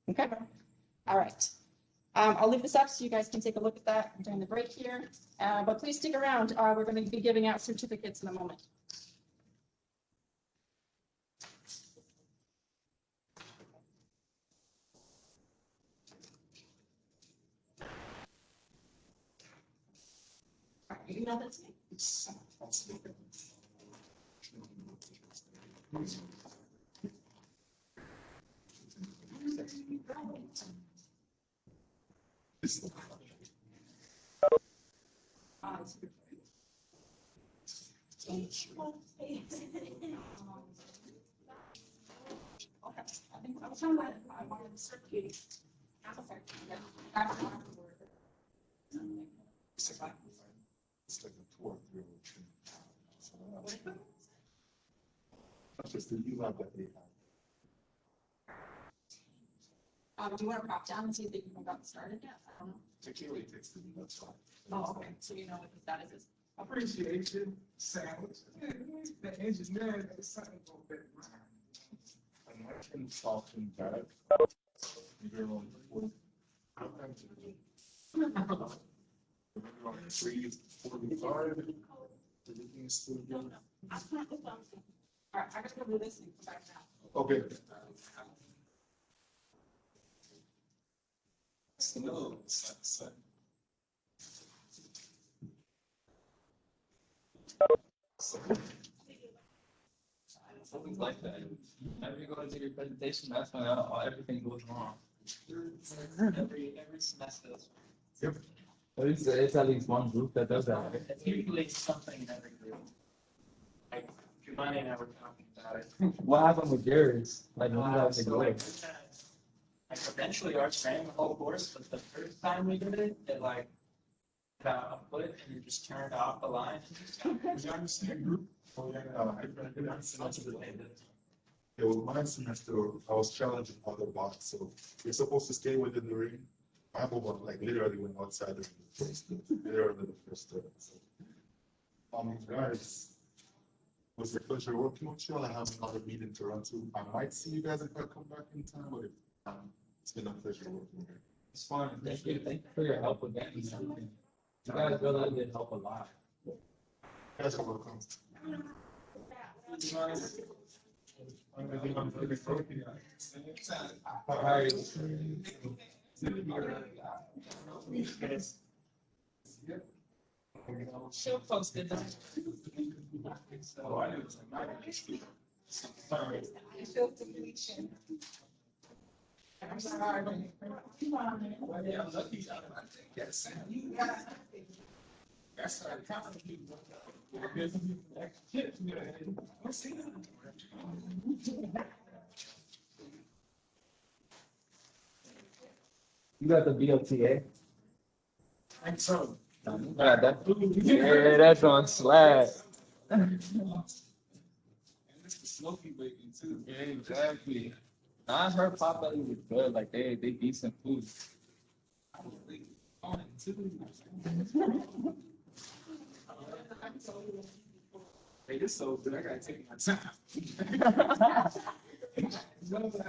okay. All right. I'll leave this up so you guys can take a look at that during the break here. But please stick around. We're going to be giving out certificates in a moment. You know that's me. Do you want to prop down and see if they can got started yet? I don't know. Security takes the that's fine. Oh, okay. So you know what the status is. Appreciation sandwich. The engineering is something a little bit. And I can talk to that. You're on the 3:45. All right, I gotta go do this and come back now. Okay. Something like that. Whenever you go into your presentation, that's when everything goes wrong. Every semester. Yep. It's at least one group that does that. It's usually something in every group. Like, Giovanni and I were talking about it. What happened with yours? Like, when you guys So, like, eventually our ran the whole course, but the first time we did it, it like about a foot and it just turned off the line. Was you on the same group? Oh, yeah, yeah, well, my semester, I was challenging other bots, so you're supposed to stay within the ring. My bot like literally went outside of the first, literally the first term. So. Guys, it was a pleasure working with you. I have another meeting to run to. I might see you guys if I come back in time, but it's been a pleasure working with you. It's fun. Thank you for your help with that. You guys really did help a lot. You guys are welcome. She'll post it. I'm sorry. You got the BOTA? I think so. Yeah, that's on swag. Yeah, exactly. Nah, I heard Pop Belly was good. Like they decent food. Hey, this so good. I gotta take my time.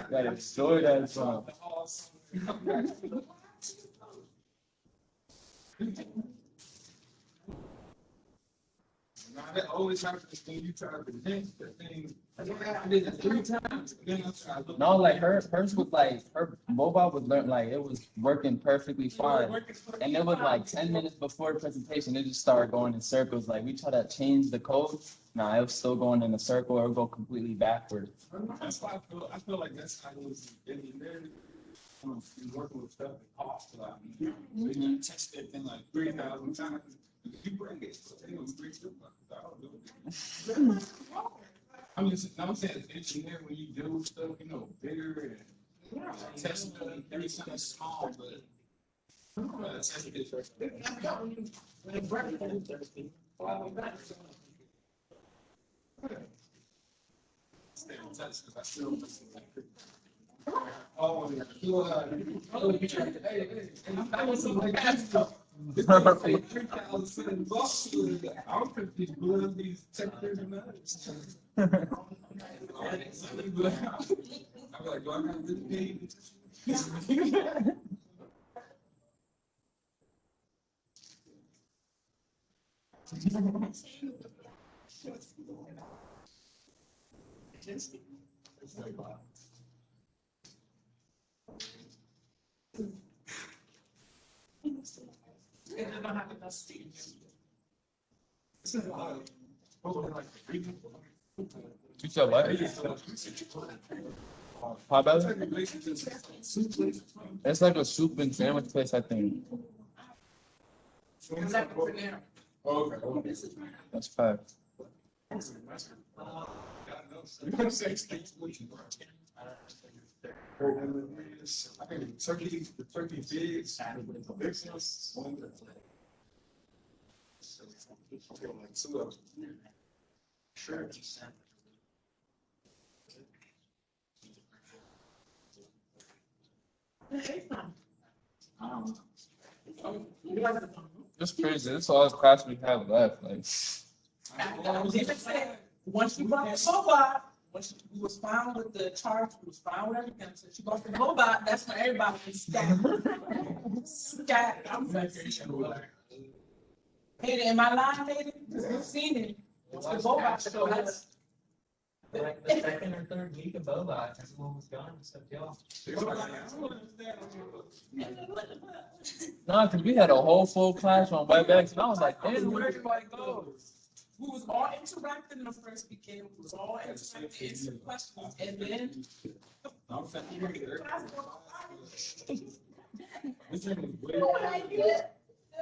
Gotta enjoy that song. That always happens when you try to think the thing. I did it 3 times. No, like hers was like her mobile was like it was working perfectly fine, and it was like 10 minutes before the presentation it just started going in circles. Like we tried to change the code, nah, it was still going in a circle or go completely backwards. That's why I feel like that's how it was engineered. Working with stuff that costs a lot. So you test that thing like 3,000 times. You bring it. It was 3 2. I'm saying as engineer when you do stuff, you know, bigger and test everything small, but test it first. Stay in touch because I still listen like oh, yeah. I'm confused. These sectors and others. I'm like, do I have this page? Don't have enough steam. This is like You said what? Pop Belly? It's like a soup and sandwich place, I think. okay. That's fact. I think the turkey bigs, the big ones, one that's like 2 of them. Sure. It's crazy. This is all the class we have left. Like, Once you brought the robot, once you was fine with the charge, you was fine with everything. So she brought the robot, that's when everybody was scattered. Scattered. I'm like, Hayden, am I lying, Hayden? You've seen it. It's the robot. So that's Like the second or third week of Boba, everyone was gone except y'all. No, because we had a whole full class on WebEx, and I was like, damn, where everybody go? We was all interacting in the first weekend, we was all interacting, answering questions, and then.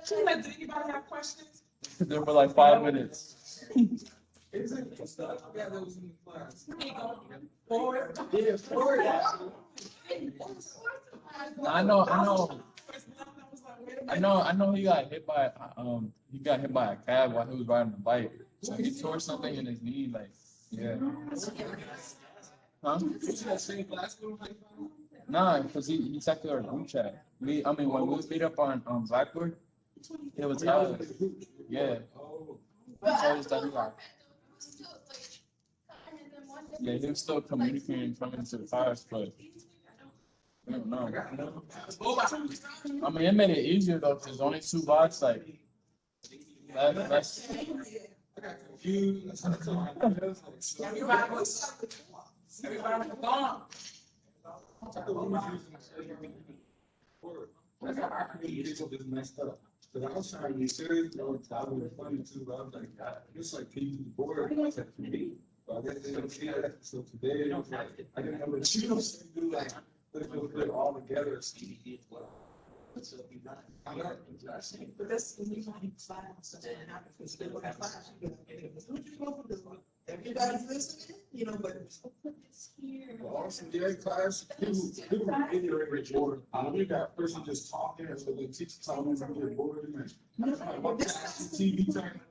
She like, did anybody have questions? There were like 5 minutes. Yeah, that was in the class. Four. Yeah, four. I know he got hit by a cab while he was riding the bike. So he tore something in his knee, like, yeah. Huh? Nah, because he texted our group chat. When we meet up on Blackboard, it was yeah. So it's that yeah, he was still communicating coming to the class, but I don't know. I mean, it made it easier though, because there's only 2 bots, like, that's I got confused. Everybody was gone. That's how our communication is messed up. Because I was trying to be serious, I was funny too, but I was like, God, it's like people bored. It's like for me. But I guess they don't see that. So today, I didn't have a chance to do like, let's go put it all together. But that's when you find class, and after you go to class, everybody's listening, you know, but. Also, yeah, class, people get bored. We got a person just talking, so the teacher talking, and get bored. TV time.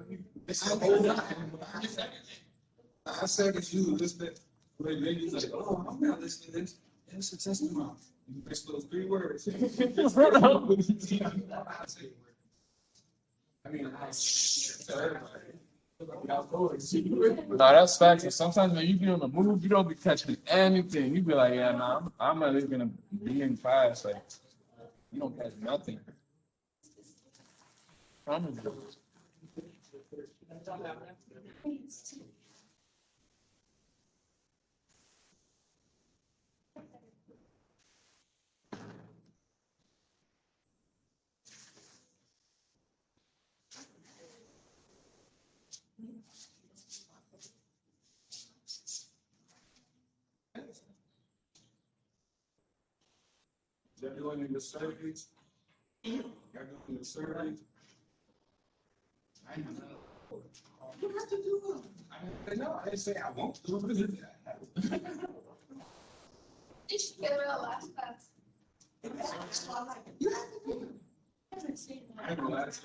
It's a whole lot. I said if you listen, when ladies like, oh, I'm not listening to this. It's a testimony. You miss those 3 words. I mean, no, that's facts. And sometimes when you be on the move, you don't be catching anything. You be like, yeah, nah, I'm not even gonna be in class. Like, you don't catch nothing. everyone in the surveys. Everyone in the surveys. I know. You have to do them. I know. I didn't say I won't do them. You should get rid of last class. You have to do them. I know that's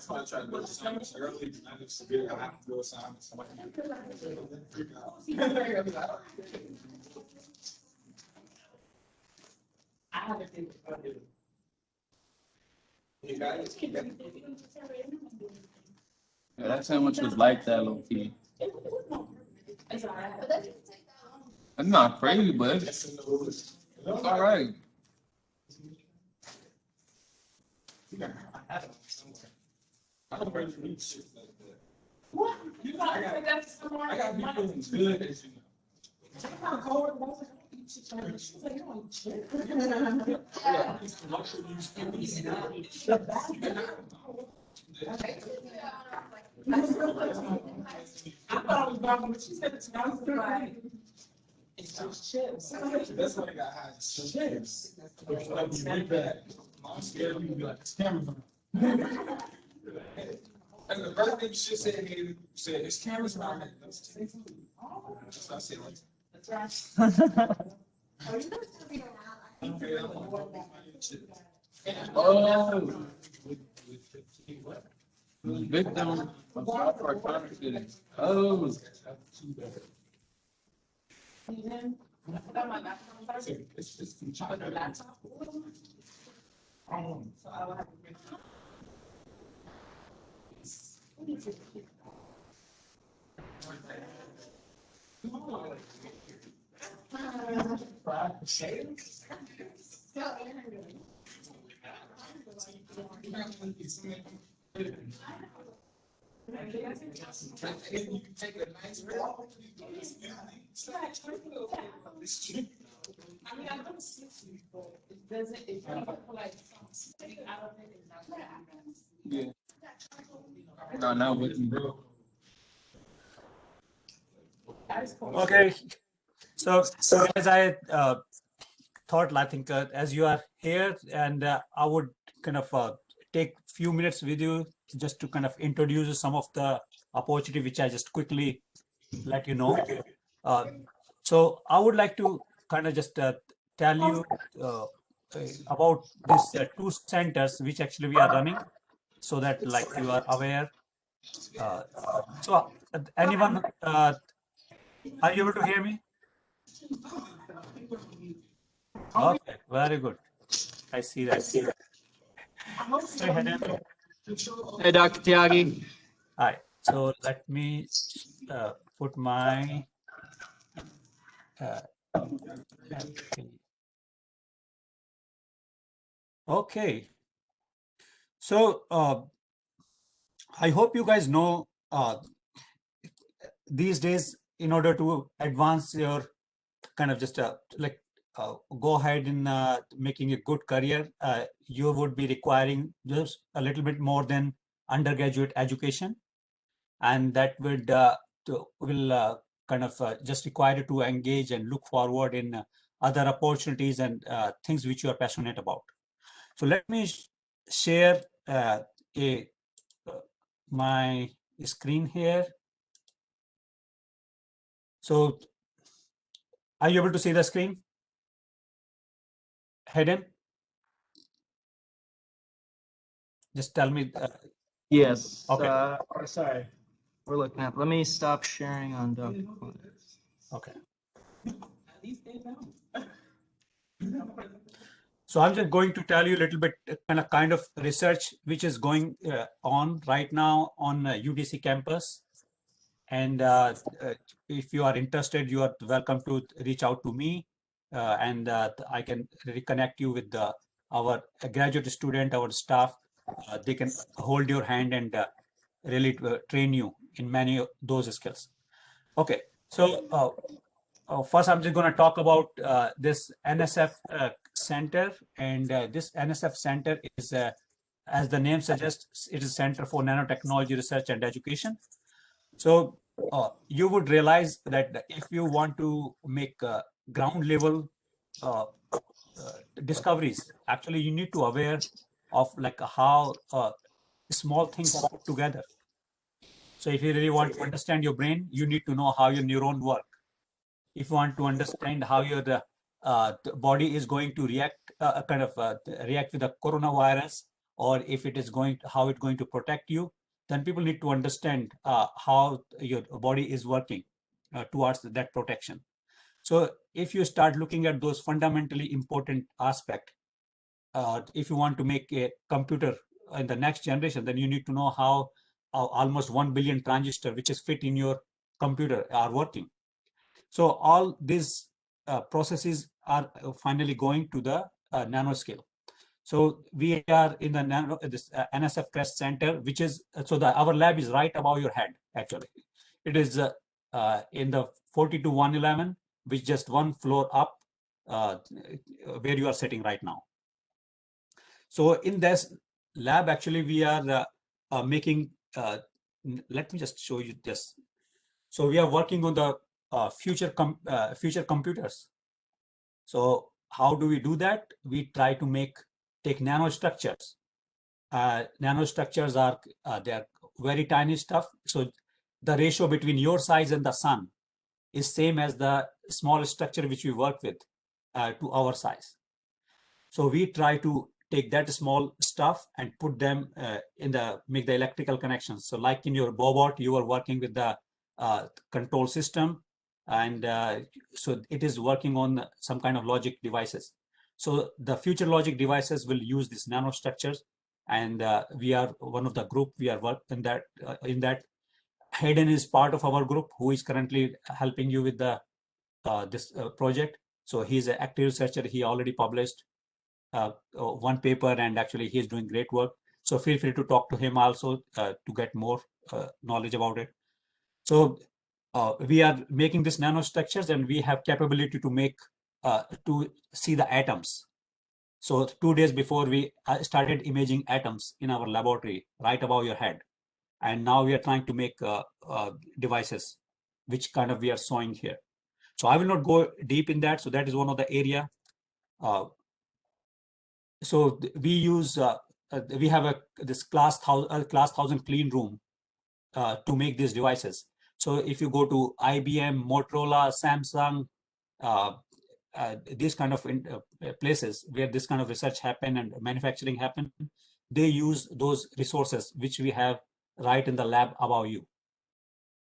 why I tried to do assignments early. I just figured I have to do assignments. I have a thing to do. You guys keep it. Yeah, that sandwich was like that, low key. It's all right. But that didn't take that long. It's not crazy, but it's all right. I don't really need shit like that. What? You got to that somewhere. I got people who's good as you know. I'm not cold. She's like, you want shit. Yeah, I thought it was wrong when she said it to me. I was like, it's just chips. that's why I got high. Chips. Like you read that. I'm scared you be like, it's cameras on. And the first thing she said, he said, it's cameras around here. That's what I said. That's right. Oh, victim of software counterfeiting. Oh, It's just from So I will have to bring I mean, I don't see you, but it doesn't, it doesn't look like something out of it is not. Yeah. No, not with me. Okay, so as I thought, I think as you are here, and I would kind of take few minutes with you just to kind of introduce some of the opportunity which I just quickly let you know. So I would like to kind of just tell you about these two centers which actually we are running, so that like you are aware. So anyone, are you able to hear me? Okay, very good. I see that. Hey, Hayden. Hey, Dr. Tyagi. Hi. So let me put my okay. So I hope you guys know these days, in order to advance your kind of just go ahead in making a good career, you would be requiring just a little bit more than undergraduate education, and that would will kind of just require you to engage and look forward in other opportunities and things which you are passionate about. So let me share my screen here. So are you able to see the screen, Hayden? Just tell me. Yes. Okay. Sorry. We're looking at. Let me stop sharing on Dr. Okay. So I'm just going to tell you a little bit kind of research which is going on right now on UDC campus. And if you are interested, you are welcome to reach out to me, and I can reconnect you with our graduate student, our staff. They can hold your hand and really train you in many of those skills. Okay, so first I'm just going to talk about this NSF center, and this NSF center is, as the name suggests, it is Center for Nanotechnology Research and Education. So you would realize that if you want to make ground level discoveries, actually you need to aware of like how small things are put together. So if you really want to understand your brain, you need to know how your neuron work. If you want to understand how your the body is going to react, react with the coronavirus, or if it is going to, how it's going to protect you, then people need to understand how your body is working towards that protection. So if you start looking at those fundamentally important aspects, if you want to make a computer in the next generation, then you need to know how almost 1 billion transistors, which is fit in your computer, are working. So all these processes are finally going to the nanoscale. So we are in the this NSF Crest Center, which is our lab is right above your head. Actually, it is in the 42-111, which just one floor up where you are sitting right now. So in this lab, actually, we are making. Let me just show you this. So we are working on the future computers. So how do we do that? We try to take nanostructures. Nanostructures are they are very tiny stuff. So the ratio between your size and the sun is same as the small structure which we work with to our size. So we try to take that small stuff and put them make the electrical connections. So like in your robot, you are working with the control system, and so it is working on some kind of logic devices. So the future logic devices will use these nanostructures, and we are one of the group. We are working in that. Hayden is part of our group, who is currently helping you with the this project. So he's an active researcher. He already published one paper, and actually he is doing great work. So feel free to talk to him also to get more knowledge about it. So we are making these nanostructures, and we have capability to make to see the atoms. So 2 days before, we started imaging atoms in our laboratory right above your head. And now we are trying to make devices, which kind of we are showing here. So I will not go deep in that. So that is one of the area. So we use, we have this class 1000 clean room to make these devices. So if you go to IBM, Motorola, Samsung, these kind of places where this kind of research happen and manufacturing happen, they use those resources which we have right in the lab above you.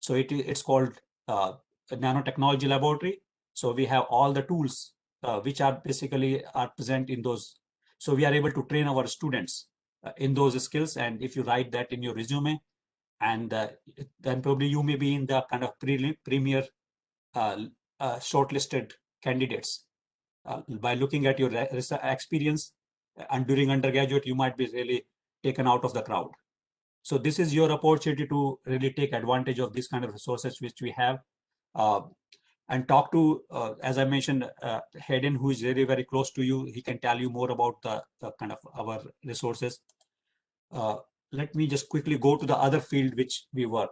So it's called a nanotechnology laboratory. So we have all the tools which are basically are present in those. So we are able to train our students in those skills. And if you write that in your resume, and then probably you may be in the kind of premier shortlisted candidates. By looking at your experience and during undergraduate, you might be really taken out of the crowd. So this is your opportunity to really take advantage of these kind of resources which we have, and talk to, as I mentioned, Hayden, who is very, very close to you. He can tell you more about the kind of our resources. Let me just quickly go to the other field which we work.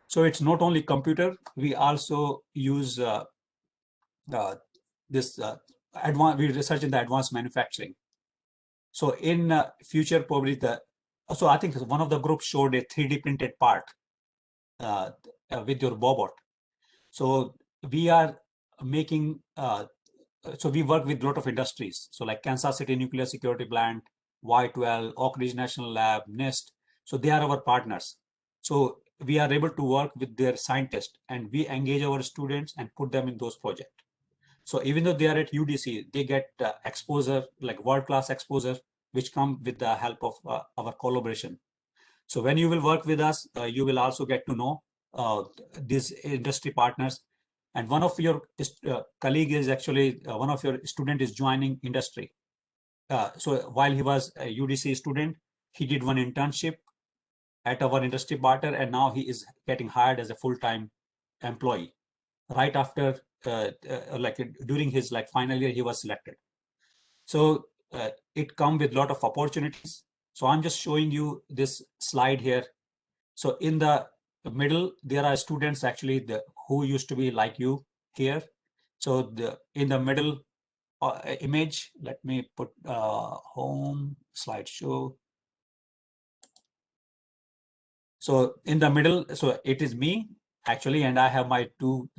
So it's not only computer, we also use this we research in the advanced manufacturing. So in future, probably so I think one of the groups showed a 3D printed part with your robot. So we are making, so we work with a lot of industries. So like Kansas City Nuclear Security Plant, Y12, Oak Ridge National Lab, NIST. So they are our partners. So we are able to work with their scientists, and we engage our students and put them in those projects. So even though they are at UDC, they get exposure, like world-class exposure, which come with the help of our collaboration. So when you will work with us, you will also get to know these industry partners. And one of your colleague is actually, one of your student is joining industry. So while he was a UDC student, he did one internship at our industry partner, and now he is getting hired as a full-time employee. Right after, like during his final year, he was selected. So it comes with a lot of opportunities. So I'm just showing you this slide here. So in the middle, there are students actually who used to be like you here. So in the middle image, let me put home slideshow. So in the middle, so it is me actually, and I have my two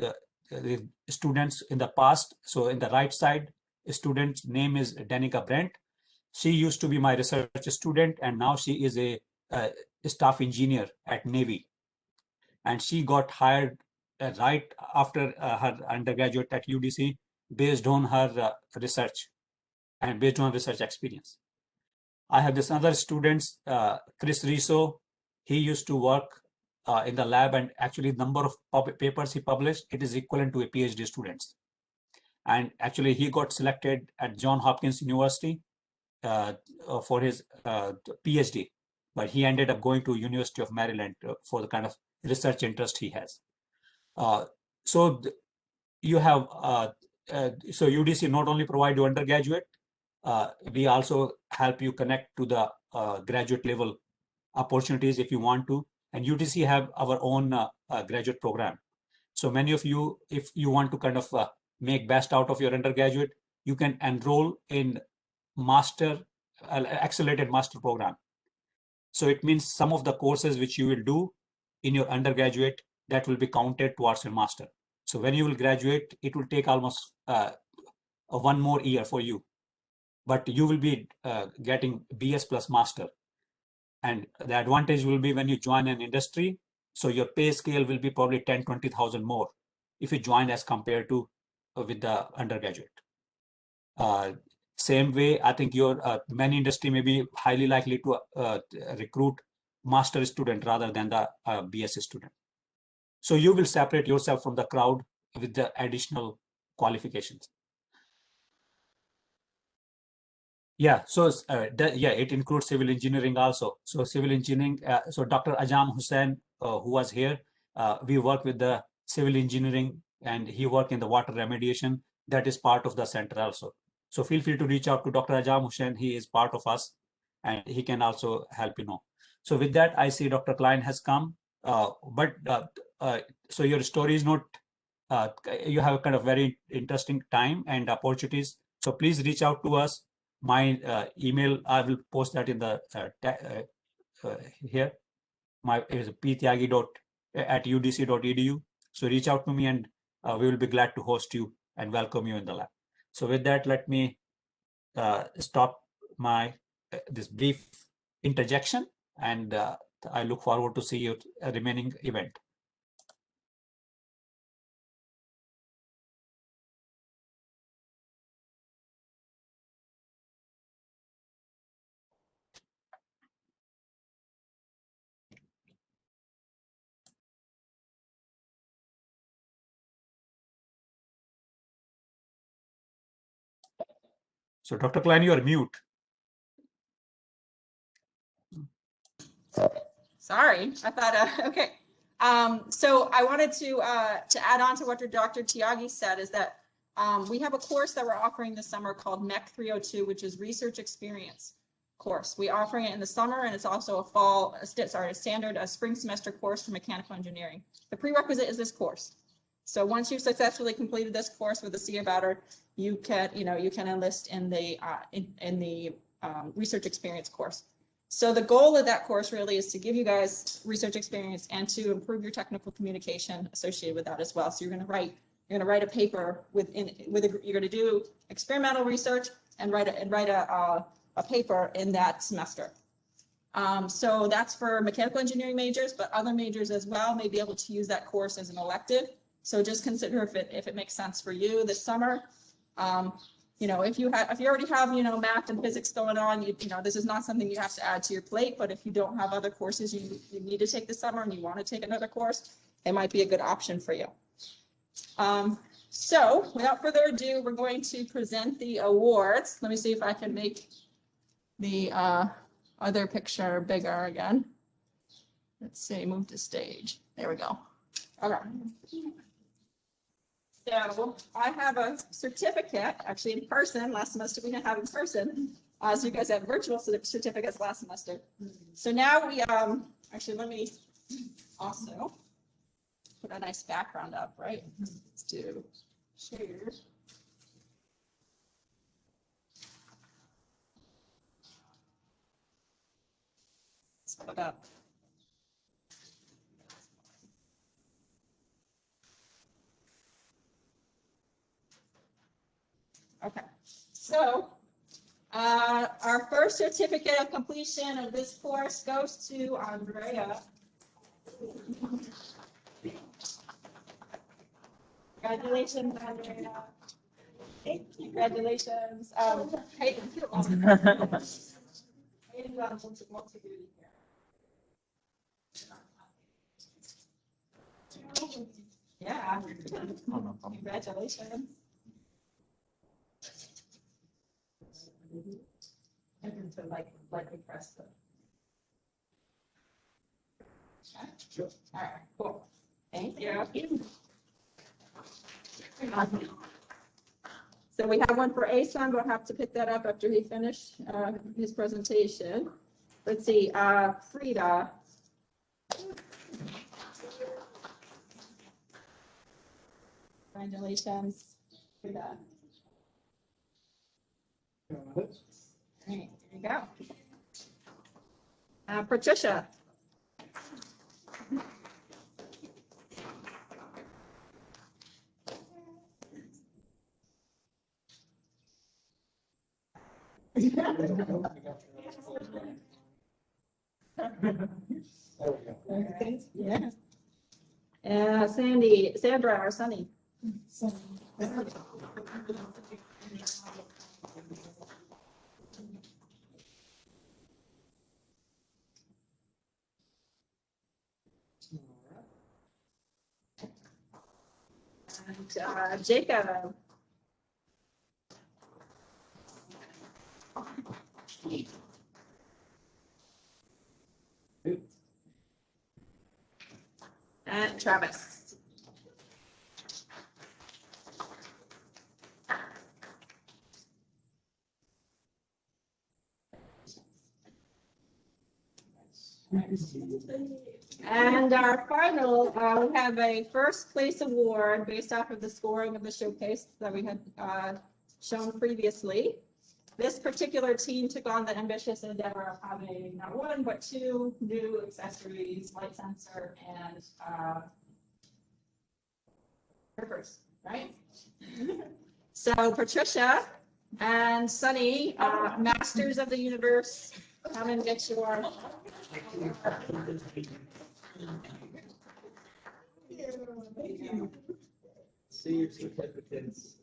students in the past. So in the right side, student's name is Danica Brent. She used to be my research student, and now she is a staff engineer at Navy. And she got hired right after her undergraduate at UDC based on her research and based on research experience. I have this other student, Chris Riso. He used to work in the lab, and actually the number of papers he published, it is equivalent to a PhD students. And actually he got selected at Johns Hopkins University for his PhD, but he ended up going to University of Maryland for the kind of research interest he has. So you have, so UDC not only provide you undergraduate, we also help you connect to the graduate level opportunities if you want to. And UDC have our own graduate program. So many of you, if you want to kind of make best out of your undergraduate, you can enroll in master, accelerated master program. So it means some of the courses which you will do in your undergraduate, that will be counted towards your master. So when you will graduate, it will take almost one more year for you, but you will be getting BS plus master. And the advantage will be when you join an industry, so your pay scale will be probably 10, 20,000 more if you join as compared to with the undergraduate. Same way, I think your many industry may be highly likely to recruit master student rather than the BS student. So you will separate yourself from the crowd with the additional qualifications. Yeah, so yeah, it includes civil engineering also. So civil engineering, so Dr. Ajam Hussain, who was here, we work with the civil engineering and he worked in the water remediation. That is part of the center also. So feel free to reach out to Dr. Ajam Hussain. He is part of us and he can also help you know. So with that, I see Dr. Klein has come. So your story is not, you have a kind of very interesting time and opportunities. So please reach out to us. My email, I will post that in the here. My is ptyagi@udc.edu. So reach out to me and we will be glad to host you and welcome you in the lab. So with that, let me stop my this brief interjection and I look forward to see you remaining event. So Dr. Klein, you are mute. Sorry, I thought, okay. So I wanted to add on to what Dr. Tyagi said is that we have a course that we're offering this summer called MEC 302, which is Research Experience course. We're offering it in the summer, and it's also a standard spring semester course for mechanical engineering. The prerequisite is this course. So once you've successfully completed this course with a C or better, you can enlist in the research experience course. So the goal of that course really is to give you guys research experience and to improve your technical communication associated with that as well. So you're going to write a paper you're going to do experimental research and write a paper in that semester. So that's for mechanical engineering majors, but other majors as well may be able to use that course as an elective. So just consider if it makes sense for you this summer. If you already have, math and physics going on, this is not something you have to add to your plate, but if you don't have other courses you need to take this summer and you want to take another course, it might be a good option for you. So without further ado, we're going to present the awards. Let me see if I can make the other picture bigger again. Let's see, move to stage. There we go. Okay. So I have a certificate, actually in person. Last semester we didn't have in person. So you guys have virtual certificates last semester. So now we, actually let me also put a nice background up, right? Let's do share. Let's put up. Okay, so our first certificate of completion of this course goes to Andrea. Congratulations, Andrea. Congratulations. Hayden. Hayden's on multi-duty here. Yeah. Congratulations. And to like press the. Okay. Sure. All right, cool. Thank you. So we have one for A.D.A.M. We'll have to pick that up after he finished his presentation. Let's see, Frida. Congratulations, Frida. All right, there you go. Patricia. Yeah. Sandra or Sunni. And Jacob. And Travis. And our final, we have a first place award based off of the scoring of the showcase that we had shown previously. This particular team took on the ambitious endeavor of having not one, but two new accessories, light sensor and rippers, right? So Patricia and Sunni, masters of the universe, come and get your. See your certificates.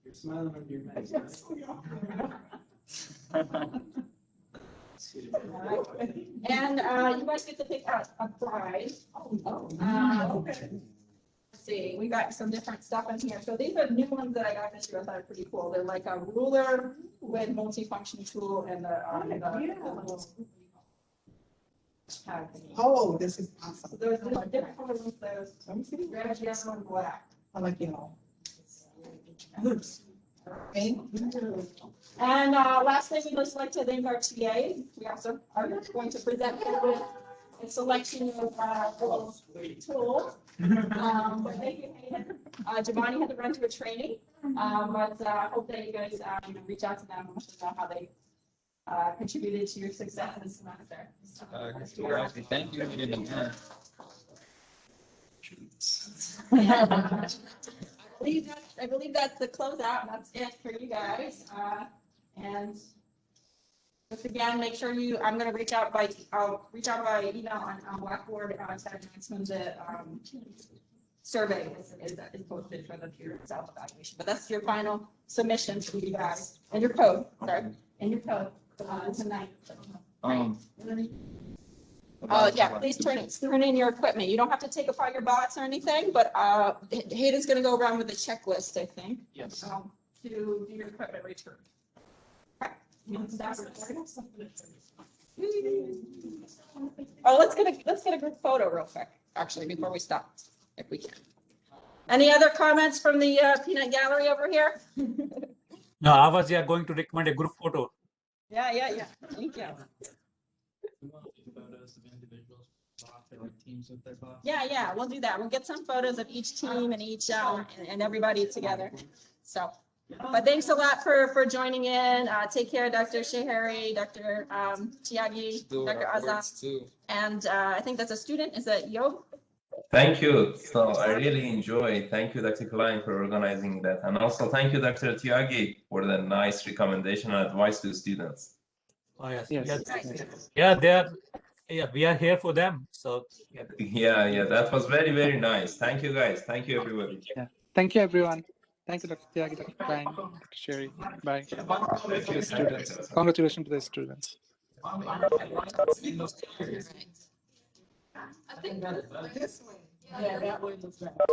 You're smiling under your mask. And you guys get to pick out a prize. Let's see, we got some different stuff in here. So these are new ones that I got this year. I thought are pretty cool. They're like a ruler with multifunction tool and the little tag thingy. Oh, this is awesome. So there's different colors. There's red, yellow, and black. I like yellow. And lastly, we'd just like to thank our TA. We also are going to present them with a selection of tools. Thank you, Hayden. Giovanni had to run to a training, but I hope that you guys reach out to them and let them know how they contributed to your success this semester. Thank you in advance. I believe that's the closeout, and that's it for you guys. And just again, make sure I'm going to reach out by email on Blackboard when the survey is posted for the peer self-evaluation. But that's your final submission for you guys, and your code, tonight. Yeah, please turn in your equipment. You don't have to take apart your box or anything, but Hayden's going to go around with a checklist, I think. Yes. To do your equipment return. Okay. Oh, let's get a group photo real quick, actually, before we stop, if we can. Any other comments from the peanut gallery over here? No, I was going to recommend a group photo. Yeah. Thank you. Photos of individuals, like teams with their boss. Yeah, we'll do that. We'll get some photos of each team and each and everybody together. So, but thanks a lot for joining in. Take care, Dr. Shehari, Dr. Tiagi, Dr. Azam, and I think that's a student. Is that Yo? Thank you. So I really enjoy. Thank you, Dr. Klein, for organizing that, and also thank you, Dr. Tiagi, for the nice recommendation and advice to students. Oh, yes. Yes. Yeah, we are here for them. So Yeah, that was very, very nice. Thank you, guys. Thank you, everybody. Yeah. Thank you, everyone. Thank you, Dr. Tiagi, Dr. Klein, Dr. Sherry. Bye. To the students. Congratulations to the students. I think this way. Yeah, that way looks better.